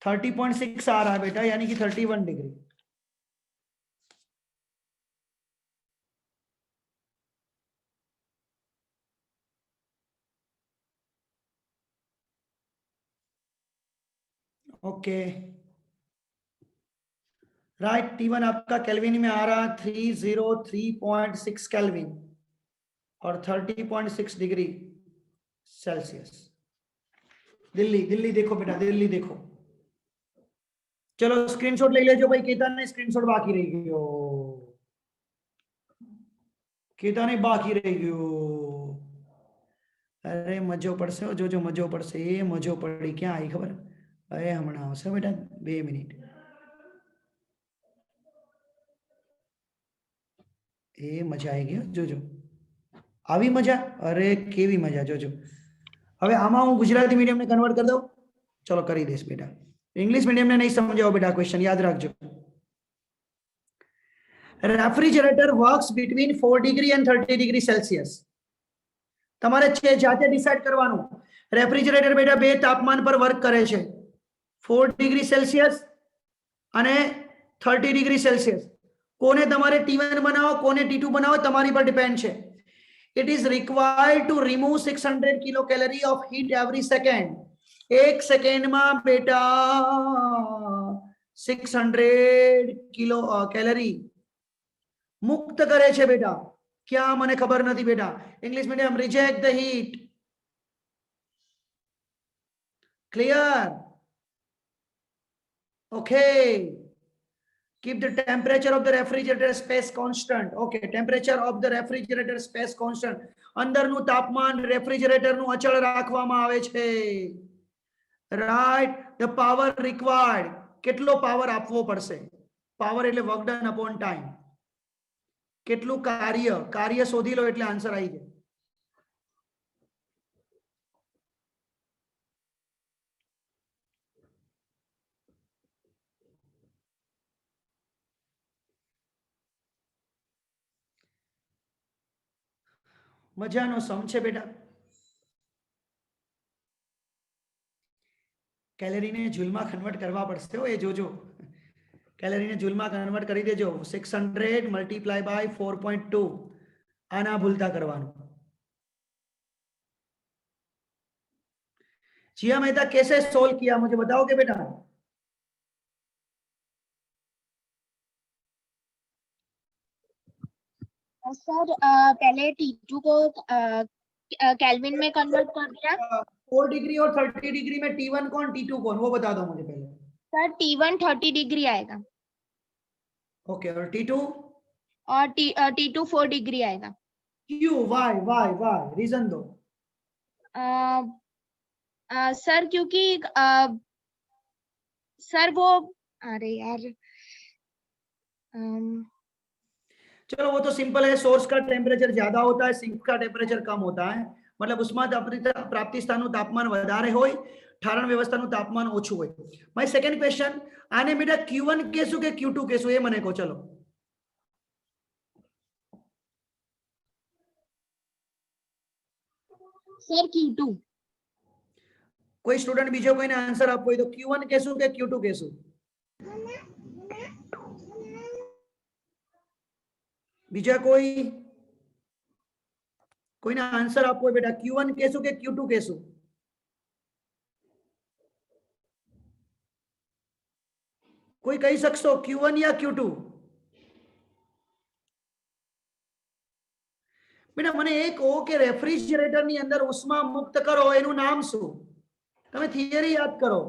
30.6 आ रहा है बेटा, यानी कि 31 डिग्री. Okay right. T1 आपका केल्विन में आ रहा 303.6 केल्विन और 30.6 डिग्री सेल्सियस. दिल्ली दिल्ली देखो बेटा, दिल्ली देखो. चलो स्क्रीनशॉट ले लेजो भाई. केतन ने स्क्रीनशॉट बाकी रही गयो. केतन ने बाकी रही गयो. अरे मजो पड़से जो मजो पड़से ए मजो पड़ी. क्या आई खबर? अरे हमणा आवशे बेटा 2 मिनिट. ए मजा आई गयो जोजो. આવી મજા? અરે કેવી મજા જોજો. હવે આમાં હું ગુજરાતી મીડિયમ ને કન્વર્ટ કરી દઉં. ચલો કરી દઈશ બેટા. इंग्लिश मीडियम ने नहीं समझाओ बेटा. क्वेश्चन याद रखो. Refrigerator works between 4 degree and 30 degree Celsius. તમારે છે જાતે ડિસાઈડ કરવાનું. રેફ્રિજરેટર બેટા બે તાપમાન પર વર્ક કરે છે, 4 ડિગ્રી સેલ્સિયસ અને 30 ડિગ્રી સેલ્સિયસ. કોને તમારે T1 બનાવો કોને T2 બનાવો તમારી પર ડિપેન્ડ છે. It is required to remove 600 kilocalorie of heat every second. एक सेकेंड में बेटा 600 किलो कैलोरी मुक्त करे छे बेटा. क्या मने खबर नहीं बेटा. English medium reject the heat. Clear? Okay. Keep the temperature of the refrigerator space constant. Okay, temperature of the refrigerator space constant. અંદરનું તાપમાન રેફ્રિજરેટરનું અચળ રાખવામાં આવે છે. રાઈટ. The power required. કેટલો પાવર આપવો પડશે? પાવર એટલે વર્ક ડન અપોન ટાઈમ. કેટલું કાર્ય શોધી લો એટલે આન્સર આવી જાય. મજાનો સમ છે બેટા. કેલેરીને જૂલમાં કન્વર્ટ કરવા પડશે હો, એ જોજો. કેલેરીને જૂલમાં કન્વર્ટ કરી દેજો. 600 મલ્ટીપ્લાય બાય 4.2 આ ના ભૂલતા કરવાનું. जिया मेहता कैसे सोल्व किया मुझे बताओगे बेटा? सर पहले T2 को केल्विन में कन्वर्ट कर दिया. 4 डिग्री और 30 डिग्री में T1 कौन T2 कौन वो बता दो मुझे पहले. सर T1 30 डिग्री आएगा. ओके और T2 और T2 4 डिग्री आएगा. क्यों? वाई रीजन दो. सर क्योंकि सर वो अरे यार चलो वो तो सिंपल है. सोर्स का टेम्परेचर ज्यादा होता है, सिंक का टेम्परेचर कम होता है. मतलब उसमें प्राप्ति स्थानનું તાપમાન વધારે હોય, ઠારણ વ્યવસ્થાનું તાપમાન ઓછું હોય. માય સેકન્ડ ક્વેશ્ચન, આને બેટા Q1 કહેશું કે Q2 કહેશું એ મને કહો. ચલો सर Q2. કોઈ સ્ટુડન્ટ બીજો કોઈને આન્સર આપવો હોય તો Q1 કહેશું કે Q2 કહેશું? બીજા કોઈ કોઈને આન્સર આપવો હોય બેટા Q1 કહેશું કે Q2 કહેશું? કોઈ કહી શકશો Q1 या Q2? બેટા મને એ કહો કે રેફ્રિજરેટર ની અંદર ઉષ્મા મુક્ત કરો એનું નામ શું? તમે થિયરી યાદ કરો.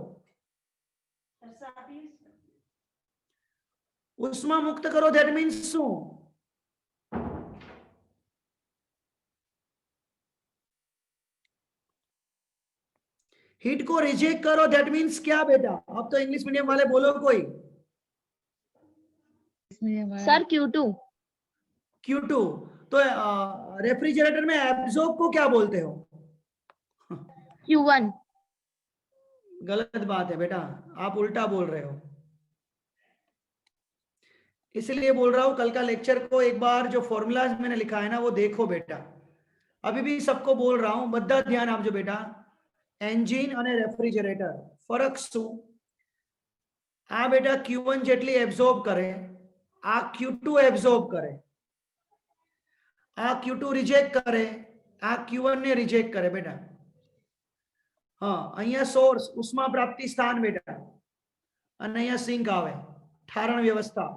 ઉષ્મા મુક્ત કરો ધેટ મીન્સ શું? हीट को रिजेक्ट करो दैट मीन्स क्या बेटा? अब तो इंग्लिश मीडियम वाले बोलो कोई. Sir Q2. Q2 तो रेफ्रिजरेटर में एब्जॉर्ब को क्या बोलते हो? Q1. गलत बात है बेटा, आप उल्टा बोल रहे हो. इसलिए बोल रहा हूं कल का लेक्चर को एक बार जो फॉर्मूलाज मैंने लिखा है ना वो देखो बेटा. अभी भी सबको बोल रहा हूं બધા ध्यान આપજો बेटा. एंजिन અને રેફ્રિજરેટર ફરક શું? આ બેટા Q1 જેટલી એબ્સોર્બ કરે, આ Q2 એબ્સોર્બ કરે. આ Q2 રિજેક્ટ કરે, આ Q1 ને રિજેક્ટ કરે બેટા. હા અહીંયા સોર્સ ઉષ્મા પ્રાપ્તિ સ્થાન બેટા અને અહીંયા સિંક આવે ઠારણ વ્યવસ્થા.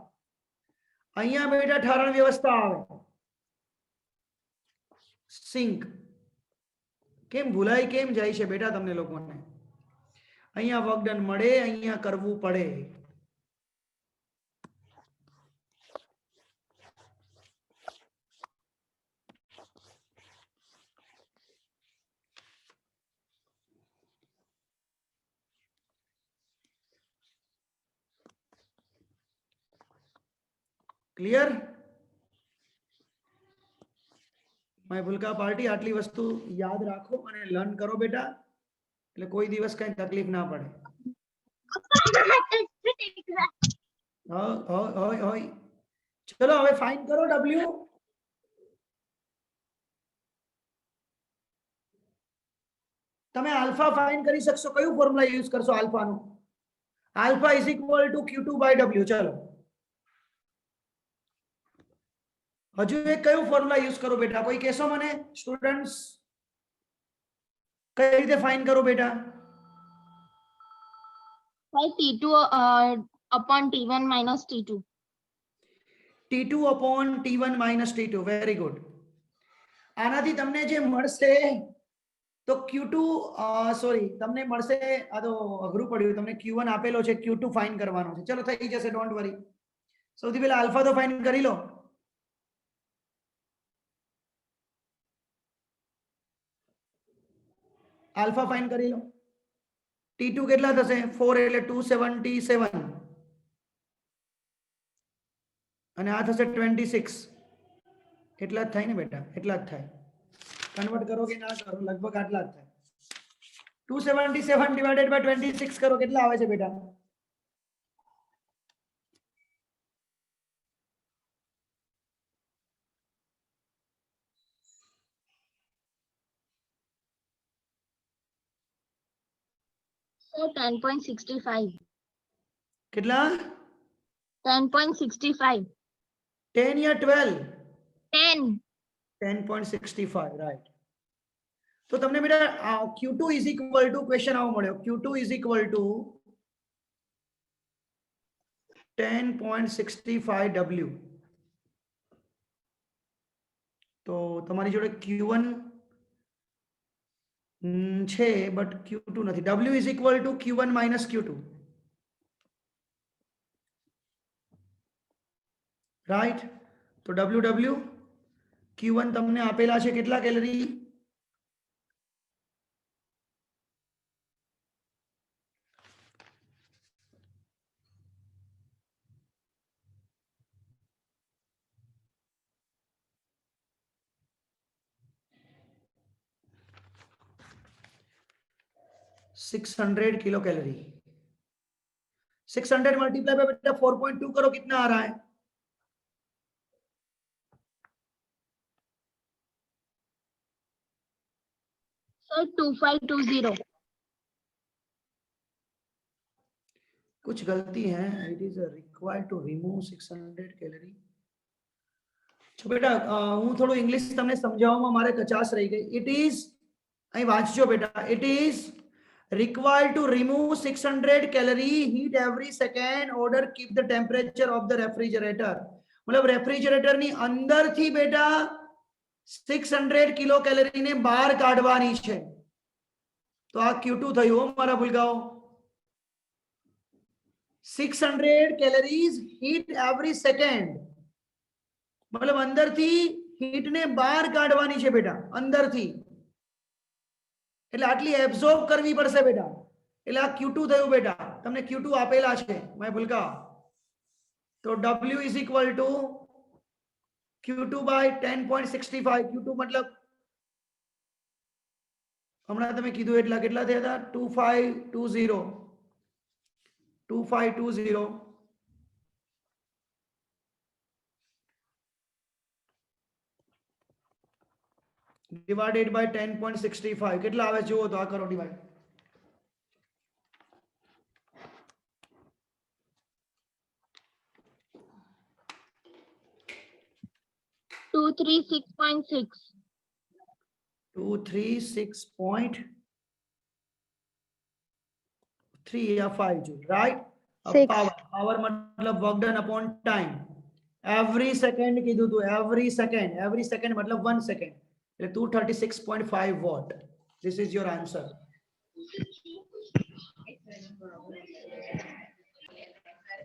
અહીંયા બેટા ઠારણ વ્યવસ્થા આવે સિંક. કેમ ભૂલાઈ કેમ જાય છે બેટા તમને લોકોને? અહીંયા વર્કડન મળે, અહીંયા કરવું પડે. ક્લિયર? માય ભૂલકા પાર્ટી આટલી વસ્તુ યાદ રાખો અને લર્ન કરો બેટા, એટલે કોઈ દિવસ કઈ તકલીફ ના પડે. હોય ચલો હવે ફાઇન કરો W. તમે આલ્ફા ફાઇન કરી શકશો. કયું ફોર્મ્યુલા યુઝ કરશો આલ્ફાનું? Alpha is equal to Q2/W. ચલો હજુ એક કયું ફોર્મ્યુલા યુઝ કરો બેટા? કોઈ કહેશો મને સ્ટુડન્ટ્સ? કઈ રીતે ફાઇન કરો બેટા? Sir T2 upon T1 minus T2. T2 upon T1 minus T2. Very good. આનાથી તમને જે મળશે તો Q2 સોરી તમને મળશે, આ તો અઘરું પડ્યું. તમને Q1 આપેલો છે, Q2 ફાઇન કરવાનો છે. ચલો થઈ જશે, ડોન્ટ વરી. સૌથી પહેલા આલ્ફા તો ફાઇન કરી લો. આલ્ફા ફાઇન કરી લો. T2 કેટલા થશે? 4 એટલે 277 અને આ થશે 26. એટલા જ થાય ને બેટા? એટલા જ થાય. કન્વર્ટ કરો કે ના કરો લગભગ આટલા જ થાય. 277 ડિવાઇડેડ બાય 26 કરો કેટલા આવે છે બેટા? So 10.65. કેટલા 10.65. 10 या 12? 10. 10.65, રાઈટ. તો તમને બેટા Q2 is equal two question આવો મળ્યો, Q2 is equal two 10.65 W. તો તમારી જોડે Q1 છે બટ Q2 નથી. W is equal two Q1 minus Q2, right. તો W Q1 તમને આપેલા છે કેટલા calorie? 600 kilo calorie. 600 multiply by बेटा 4.2 करो, कितना आ रहा है? So 2520. कुछ गलती है. It is required to remove 600 calorie. तो बेटा હું થોડું ઇંગ્લિશ તમને સમજાવવામાં મારે કચાશ રહી ગઈ. ઇટ ઇઝ, અહીં વાંચજો બેટા, it is required to remove 600 calorie heat every second order keep the temperature of the refrigerator. मतलब रेफ्रिजरेटर ની અંદર થી બેટા 600 કિલો કેલરી ને બહાર કાઢવાની છે. તો આ Q2 થયું મારા ભૂલગાઓ. 600 calories heat every second, मतलब અંદર થી હીટ ને બહાર કાઢવાની છે બેટા, અંદર થી. એટલે આટલી એબ્સોર્બ કરવી પડશે બેટા. એટલે આ Q2 થયું બેટા. તમને Q2 આપેલા છે મેં ભૂલકા. તો W is equal to Q2 by 10.65. Q2 मतलब હમણાં તમે કીધું એટલા કેટલા થયા હતા? 2520. 2520 divided by 10.65 કેટલા આવે જુઓ તો. આ કરો ડિવાઇડ. 236.6. 236.3 या 5 जूल, राइट. Six. पावर मतलब work done upon time. Every second कीधु तो एवरी सेकंड मतलब 1 second. 236.5 watt. This is your answer.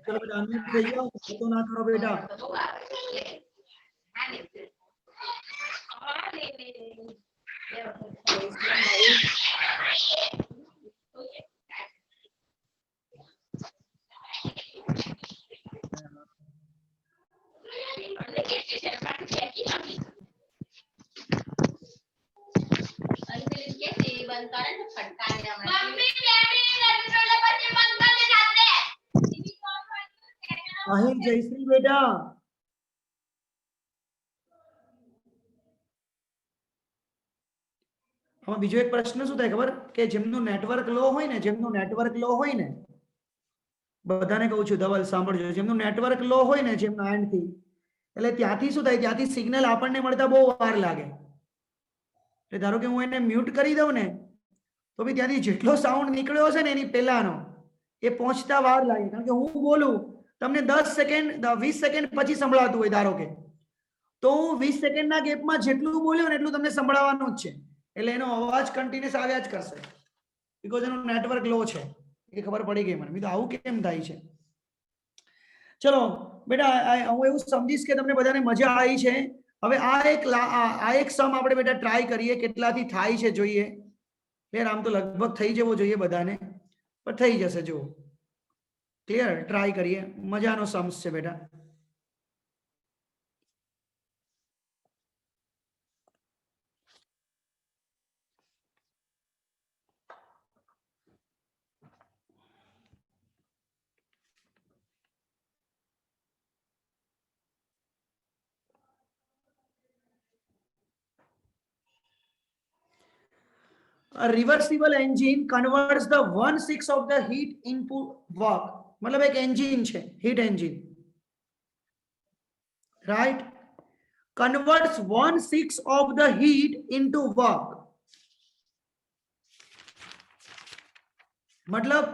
चलो बेटा अनम्यूट થઈ જાઓ, તો ના કરો બેટા. અહીં જયશ્રી બેટા આમાં બીજો એક પ્રશ્ન શું થાય ખબર? કે જેમનું નેટવર્ક લો હોય ને, બધાને કહું છું ધવલ સાંભળજો, જેમનું નેટવર્ક લો હોય ને, જેમના એન્ડ થી, એટલે ત્યાંથી શું થાય, ત્યાંથી સિગ્નલ આપણને મળતા બહુ વાર લાગે. એટલે ધારો કે હું એને મ્યુટ કરી દઉં ને, તો બી ત્યાંથી જેટલો સાઉન્ડ નીકળ્યો હશે ને એની પહેલાનો, એ પહોંચતા વાર લાગે. કારણ કે હું બોલું તમને 10 સેકન્ડ 20 સેકન્ડ પછી સંભળાતું હોય ધારો કે, તો હું 20 સેકન્ડના ગેપમાં જેટલું બોલ્યો ને એટલું તમને સંભળાવવાનું જ છે. એટલે એનો અવાજ કન્ટિન્યુઅસ આવ્યા જ કરશે, બીકોઝ એનું નેટવર્ક લો છે. એ ખબર પડી ગઈ મને. બીજું આવું કેમ થાય છે? ચલો બેટા હું એવું સમજીશ કે તમને બધાને મજા આવી છે. હવે આ એક સમ આપણે બેટા ટ્રાય કરીએ કેટલાથી થાય છે જોઈએ. ક્લિયર? આમ તો લગભગ થઈ જવો જોઈએ બધાને, પણ થઈ જશે. જો ક્લિયર, ટ્રાય કરીએ. મજાનો સમ્સ છે બેટા. A reversible engine converts the 1/6 of the heat input work. मतलब एक engine છે, heat engine, right? Converts 1/6 of the heat into work. मतलब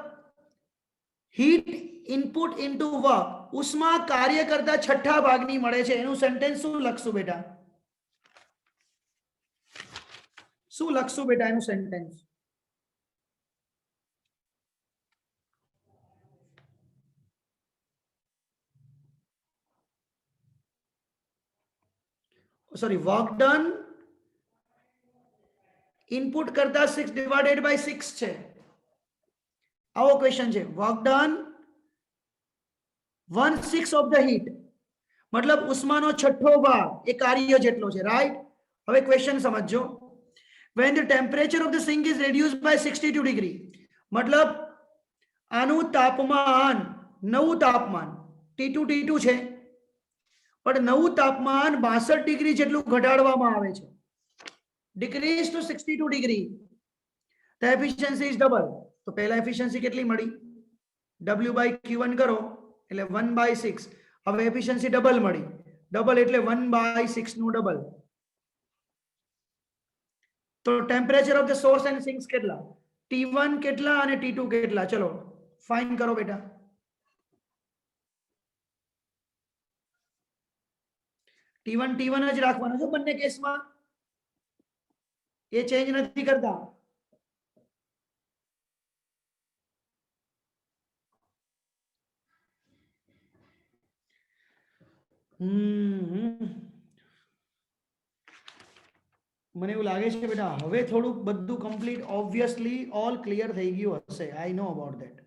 हीट इनपुट इनटू वर्क उसमें कार्य करता छठा भागनी મળે છે એનું સેન્ટેન્સ શું લખશું બેટા શું લખશું બેટા એનું sentence sorry work done input करता 6 डिवाइडेड बाय 6 છે આવો ક્વેશ્ચન છે work done 1/6 of the heat मतलब ઉષ્માનો છઠ્ઠો ભાગ એ કાર્ય જેટલો છે રાઈટ હવે ક્વેશ્ચન સમજજો when the temperature of the sink is reduced by 62 degree मतलब આનું તાપમાન નવું તાપમાન T2 T2 છે પણ નવું તાપમાન 62 ડિગ્રી જેટલું ઘટાડવામાં આવે છે decrease to 62 degree the efficiency is double તો પહેલા એફિશિયન્સી કેટલી મળી W by Q1 કરો એટલે 1/6 હવે એફિશિયન્સી ડબલ મળી ડબલ એટલે 1/6 નું ડબલ તો temperature of the source and sinks કેટલા T1 કેટલા અને T2 કેટલા ચલો ફાઇન કરો બેટા T1 T1 જ રાખવાનો છે બંને કેસમાં એ ચેન્જ નથી કરતા મને એવું લાગે છે બેટા હવે થોડું બધું કમ્પ્લીટ ઓબ્વિયસલી ઓલ ક્લિયર થઈ ગયું હશે આઈ નો અબાઉટ ધેટ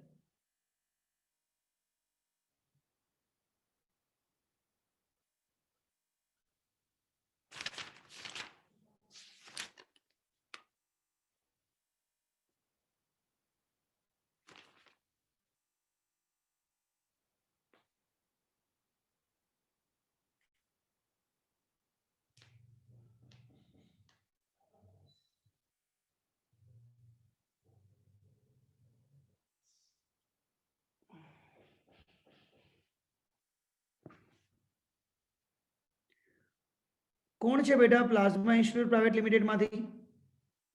કોણ છે બેટા પ્લાઝમા ઇન્સ્ટિટ્યૂટ પ્રાઇવેટ લિમિટેડ માંથી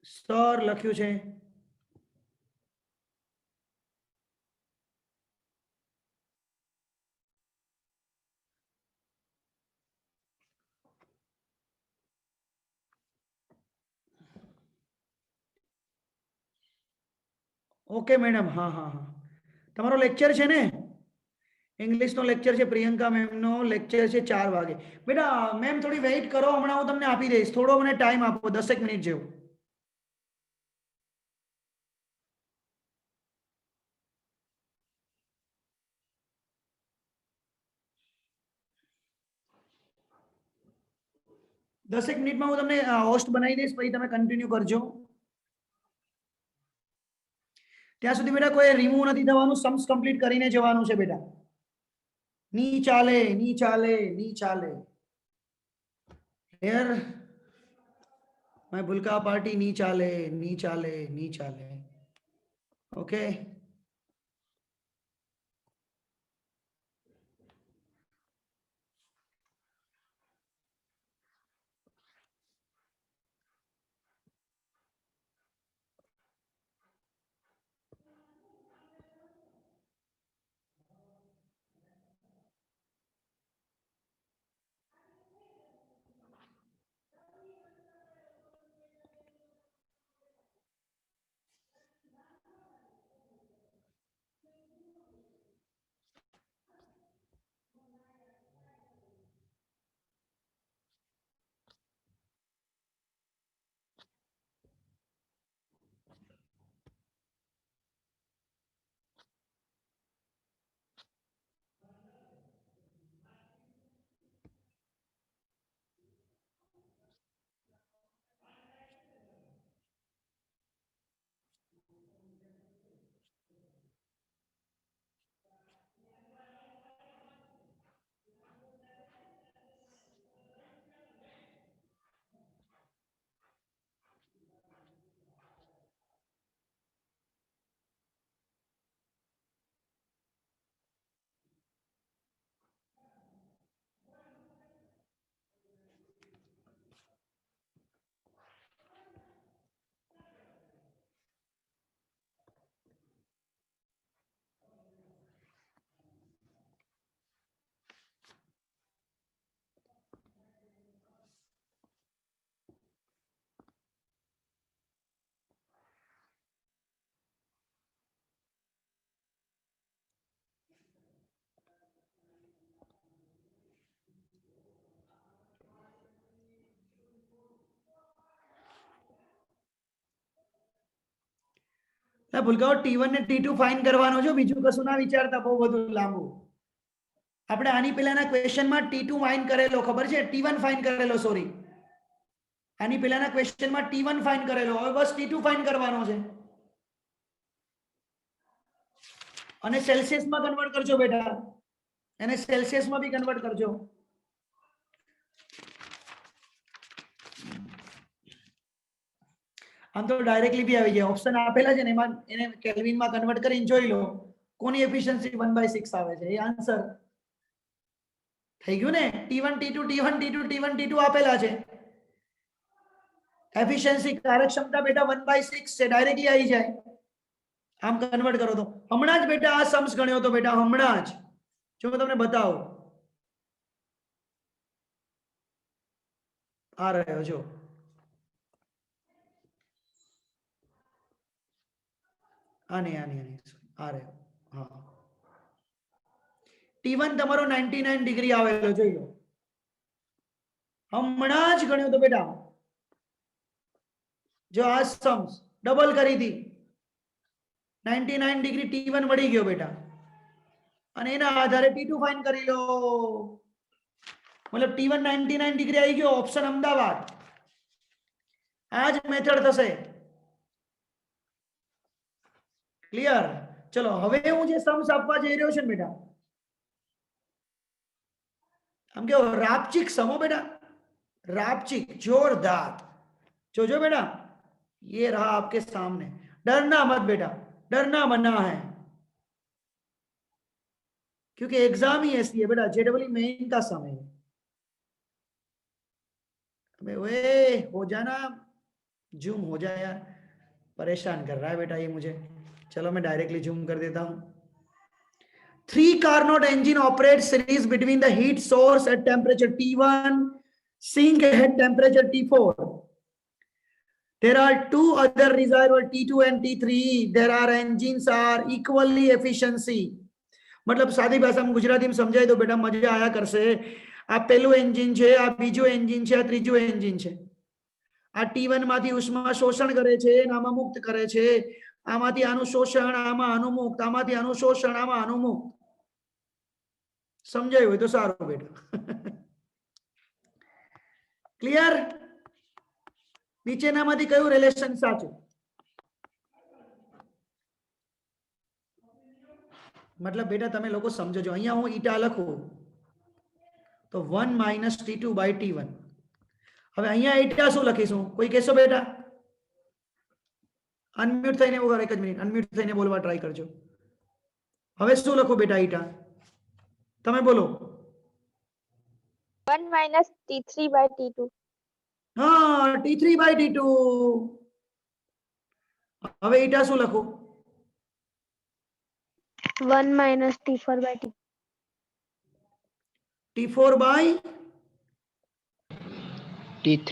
સર લખ્યું છે ઓકે મેડમ હા હા હા તમારો લેક્ચર છે ને इंग्लिश નો લેક્ચર છે પ્રિયંકા મેમ નો લેક્ચર છે 4 વાગે બેટા મેમ થોડી વેઇટ કરો હમણાં હું તમને આપી દઈશ થોડો મને ટાઈમ આપો 10 મિનિટ જેવું દસેક મિનિટમાં હું તમને હોસ્ટ બનાવી દઈશ પછી તમે કન્ટિન્યુ કરજો ત્યાં સુધી બેટા કોઈ રિમૂવ નથી થવાનું सम्स કમ્પ્લીટ કરીને જવાનું છે બેટા ની ચાલે ની ચાલે ની ચાલે યાર मैं भुलका पार्टी नी चाले नी चाले नी चाले ओके ભૂલકાઓ T1 ને T2 ફાઇન્ડ કરવાનો છો, બીજું કશું ના વિચારતા બહુ બધું લાંબુ. આપણે આની પહેલાના ક્વેશ્ચનમાં T2 ફાઇન્ડ કરેલો, ખબર છે? T1 ફાઇન્ડ કરેલો, સોરી. આની પહેલાના ક્વેશ્ચનમાં T1 ફાઇન્ડ કરેલો, હવે બસ T2 ફાઇન્ડ કરવાનો છે. અને સેલ્સિયસમાં કન્વર્ટ કરજો બેટા, એને સેલ્સિયસમાં બી કન્વર્ટ કરજો. આમ તો ડાયરેક્ટલી બી આવી જાય, ઓપ્શન આપેલા છે ને એમાં એને કેલ્વિનમાં કન્વર્ટ કરીને જોઈ લો કોની એફિશિયન્સી 1/6 આવે છે, એ આન્સર થઈ ગયું ને. T1 T2 T1 T2 T1 T2 આપેલા છે. એફિશિયન્સી કાર્યક્ષમતા બેટા 1/6 છે, ડાયરેક્ટલી આવી જાય. આમ કન્વર્ટ કરો તો હમણાં જ બેટા આ सम्स ગણ્યો તો બેટા, હમણાં જ. જો હું તમને બતાવું, આ રહ્યો જો, આની આ રહ્યો. હા, T1 તમારો 99 ડિગ્રી આવેલો, જોઈ લો. હમણાં જ ગણ્યો તો બેટા, જો આ सम्स ડબલ કરી દી, 99 ડિગ્રી T1 મળી ગયો બેટા, અને એના આધારે T2 ફાઇન્ડ કરી લો. મતલબ T1 99 ડિગ્રી આવી ગયો, ઓપ્શન અમદાવાદ. આ જ મેથડ થશે. ક્લિયર? ચલો હવે હું જે सम्स આપવા જઈ રહ્યો છું ને બેટા, આમ કેવો रापचिक समो बेटा, रापचिक जोरदार. जो बेटा ये रहा आपके सामने. डरना मत बेटा, डरना मना है, क्योंकि एग्जाम ही ऐसी है बेटा, जेडब्ल्यू मेन का समय है. वे हो जाना, जूम हो जाए यार, परेशान कर रहा है बेटा ये मुझे. चलो मैं डायरेक्टली जूम कर देता हूं. 3 Carnot engine operates series between the heat source at temperature T1, sink at temperature T4. There are 2 other reservoir T2 and T3. There are engines are equally efficiency. मतलब सादी भाषा में गुजराती में समझाई दो बेटा, मजा आया करसे. आ पहलू एंजिन છે, આ બીજો એન્જિન છે, આ ત્રીજો એન્જિન છે. આ T1 માંથી ઉષ્મા શોષણ કરે છે, આમાં મુક્ત કરે છે. આમાંથી આનું શોષણ, આમાં આનું મુક્ત, આમાંથી આનું શોષણ, આમાં આનું મુક્ત. સમજાયું હોય તો સારું બેટા. ક્લિયર? નીચેનામાંથી કયું રિલેશન સાચું? मतलब बेटा તમે લોકો સમજો, અહીંયા હું ઈટા લખું તો 1 - T2 / T1. હવે અહીંયા ઈટા શું લખીશું, કોઈ કહેશો બેટા? અનમ્યુટ થઈને બોલો, એક જ મિનિટ અનમ્યુટ થઈને બોલવા ટ્રાય કરજો. હવે શું લખું બેટા ઈટા, તમે બોલો. 1 - T3/T2. હા, T3/T2. હવે ઈટા શું લખું? 1 - T4/T. T4/T3.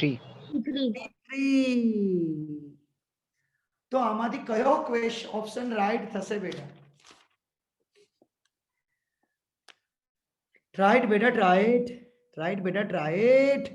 તો આમાંથી કયો ઓપ્શન રાઈટ થશે બેટા? ટ્રાય ઇટ બેટા, ટ્રાય ઇટ, ટ્રાય ઇટ બેટા, ટ્રાય ઇટ.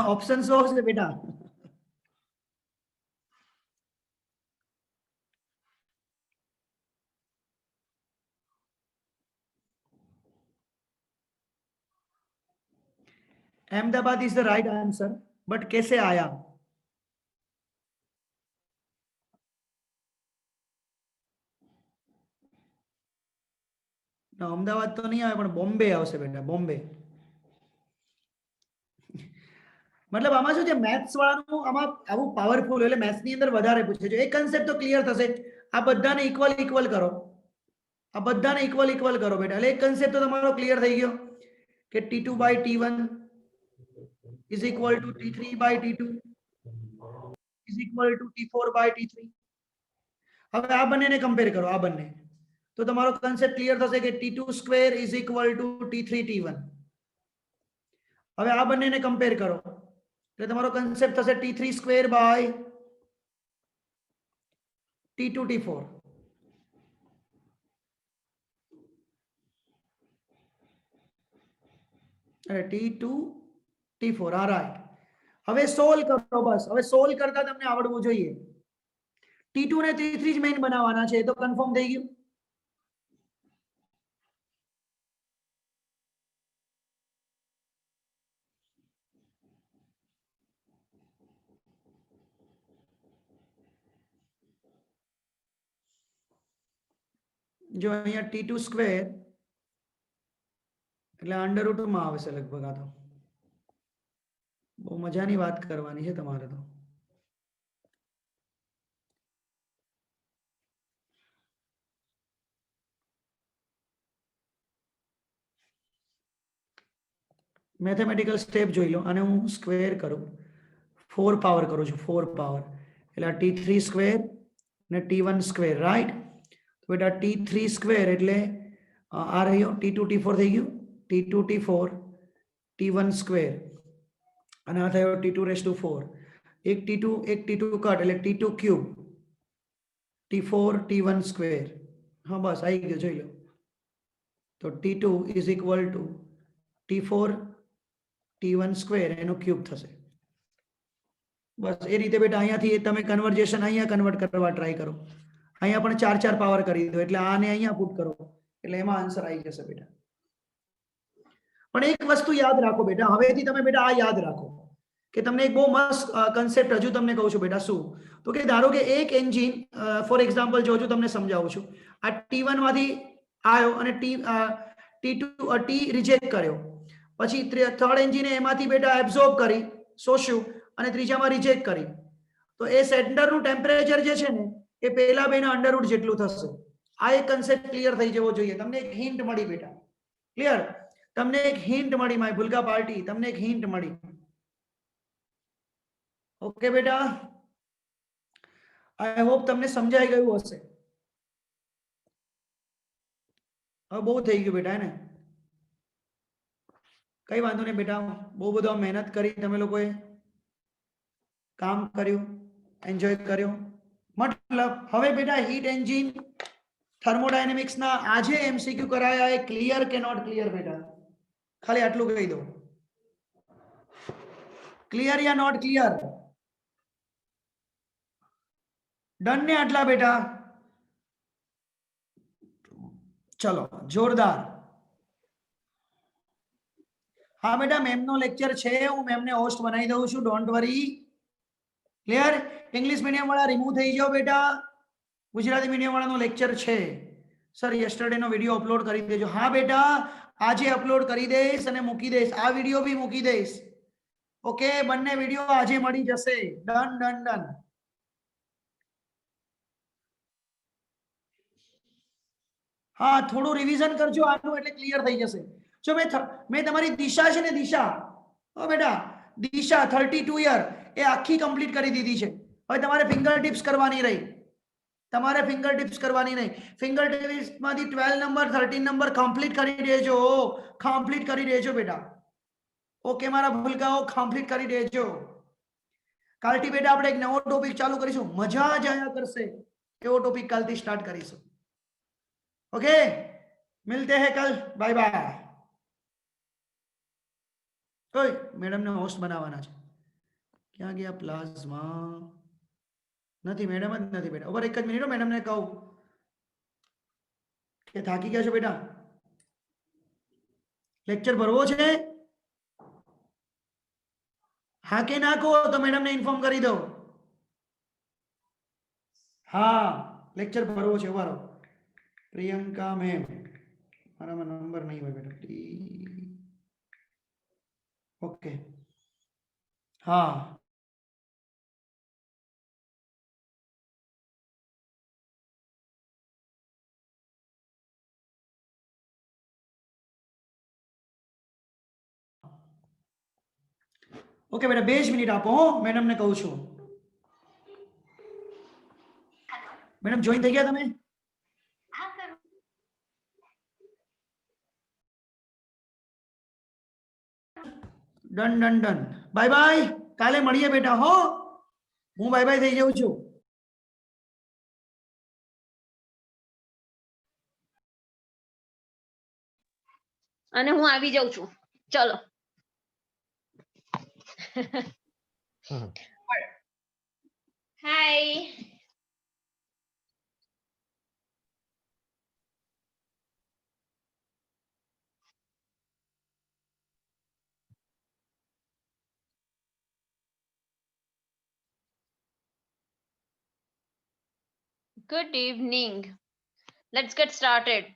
ऑप्शन शो से बेटा Ahmedabad is the right answer, but कैसे आया? अहमदाबाद तो नहीं आया, पण बॉम्बे आवशे बेटा, बॉम्बे। मतलब આમાં શું છે, મેથ્સ વાળાનું આમાં આવું પાવરફુલ, એટલે મેથ્સ ની અંદર વધારે પૂછે છે। એક કન્સેપ્ટ તો ક્લિયર થશે, આ બધાને ઇક્વલ ઇક્વલ કરો, આ બધાને ઇક્વલ ઇક્વલ કરો બેટા, એટલે એક કન્સેપ્ટ તો તમારો ક્લિયર થઈ ગયો કે T2 by T1 is equal to T3 by T2 is equal to T4 by T3। હવે આ બંનેને કમ્પેર કરો, આ બંને, તો તમારો કન્સેપ્ટ ક્લિયર થશે કે T2 square is equal to T3 T1। હવે આ બંનેને કમ્પેર કરો એટલે તમારો કન્સેપ્ટ થશે T3 square by T2 T4। અરે T2 T4 આ રાઈટ। હવે સોલ્વ કરો, બસ હવે સોલ્વ કરતા તમને આવડવું જોઈએ। T2 ને T3 જ મેઈન બનાવવાના છે, તો કન્ફર્મ થઈ ગયું। જો અહીંયા T2 સ્ક્વેર એટલે અંડર રૂટ માં આવશે લગભગ। આ તો બહુ મજાની વાત કરવાની છે તમારે તો। મેથેમેટિકલ સ્ટેપ જોઈ લો, અને હું સ્ક્વેર કરું, 4 પાવર કરું છું, 4 પાવર એટલે T3 સ્ક્વેર ને T1 સ્ક્વેર, રાઈટ। તો બેટા T3 સ્ક્વેર એટલે આ રહ્યો T2 T4 થઈ ગયું, T2 T4 T1 સ્ક્વેર, અને આ થયો T2 રેઝ ટુ 4, એક T2 કટ એટલે T2 cube T4 T1 square. હા બસ આવી ગયો, જોઈ લો। તો T2 is equal two T4 T1 square એનો ક્યુબ થશે। બસ એ રીતે બેટા અહીંયાથી તમે કન્વર્જેશન અહીંયા કન્વર્ટ કરવા ટ્રાય કરો, અહીંયા પણ 4 પાવર કરી દો, એટલે આને અહીંયા પુટ કરો એટલે એમાં આન્સર આવી જશે બેટા। પણ એક વસ્તુ યાદ રાખો બેટા, હવેથી તમે બેટા આ યાદ રાખો કે તમને એક બહુ મસ્ત કન્સેપ્ટ હજુ તમને કહું છું બેટા। શું? તો કે ધારો કે એક એન્જિન, ફોર એક્ઝામ્પલ જો હજુ તમને સમજાવું છું, આ T1 માંથી આવ્યો અને T રિજેક્ટ કર્યો, પછી થર્ડ એન્જિને એમાંથી બેટા એબ્ઝોર્બ કરી, શોષ્યું, અને ત્રીજામાં રિજેક્ટ કરી, તો એ સેન્ટરનું ટેમ્પરેચર જે છે ને એ પહેલા બેના અંડર રૂટ જેટલું થશે। આ એક કન્સેપ્ટ ક્લિયર થઈ જવો જોઈએ। તમને એક હિન્ટ મળી બેટા, ક્લિયર? તમને એક હિન્ટ મળી, માય ભૂલકા પાર્ટી, તમને એક હિન્ટ મળી। ઓકે બેટા, આઈ હોપ તમને સમજાઈ ગયું હશે। હવે બહુ થઈ ગયું બેટા, હે ને? કઈ વાંધો નહીં બેટા, બહુ બધો મહેનત કરી તમે લોકોએ, કામ કર્યું, એન્જોય કર્યો। મતલબ હવે બેટા હીટ એન્જિન થર્મોડાયનેમિક્સ ના આજે એમસીક્યુ કરાયા એ ક્લિયર કે નોટ ક્લિયર બેટા? ખાલી આટલું કહી દો, ક્લિયર યા નોટ ક્લિયર? ડન ને આટલા બેટા? ચલો જોરદાર। हाँ बेटा मैम नो लेक्चर छे, हूँ मैम ने होस्ट बनाई दઉં છું, don't worry. Clear? English medium वाला रिमूव થઈ જાઓ बेटा, गुजराती मीडियम वाला नो लेक्चर छे। सर यस्टरडे नो वीडियो अपलोड કરી દેજો। हाँ बेटा આજે अपलोड કરી દઈશ અને મૂકી દઈશ, આ વિડિયો भी મૂકી દઈશ। ઓકે, બંને વિડિયો આજે મળી જશે। Done done done. हाँ થોડું રિવિઝન કરજો આનું એટલે ક્લિયર થઈ જશે। જો મેં તમારી દિશા છે ને, દિશા, ઓ બેટા દિશા 32 યર એ આખી કમ્પ્લીટ કરી દીધી છે। હવે તમારે ફિંગર ટિપ્સ કરવાની રહી, તમારે ફિંગર ટિપ્સ કરવાની નહીં। ફિંગર ટિપ્સ માંથી 12 નંબર 13 નંબર કમ્પ્લીટ કરી દેજો, કમ્પ્લીટ કરી દેજો બેટા। ઓકે મારા ભૂલકાઓ, કમ્પ્લીટ કરી દેજો। કાલથી બેટા આપણે એક નવો ટોપિક ચાલુ કરીશું, મજા જ આયા કરશે એવો ટોપિક કાલથી સ્ટાર્ટ કરીશું। ओके, मिलते हैं कल, बाय बाय। ઓય મેડમને હોસ્ટ બનાવવાના છે. ક્યાં ગયા પ્લાઝમા? નથી મેડમ જ નથી બેટા. ઉપર એક જ મિનિટ મેડમને કહું કે થાકી ગયા છો બેટા? લેક્ચર ભરવો છે? હા કે ના કહો તો મેડમને ઇન્ફોર્મ કરી દો. હા લેક્ચર ભરવો છે. ઉભા રહો. પ્રિયંકા મેમ, મારામાં નંબર નહીં હોય બેટા. ઓકે હા ઓકે બેટા 2 જ મિનિટ આપો હો, મેડમને કહું છું. મેડમ જોઈન થઈ ગયા તમે? Done done done. Bye bye. કાલે મળીએ બેટા હો. હું બાય બાય થઈ જાઉં છું. અને હું આવી જાઉં છું. ચલો. હાય. Good evening. Let's get started.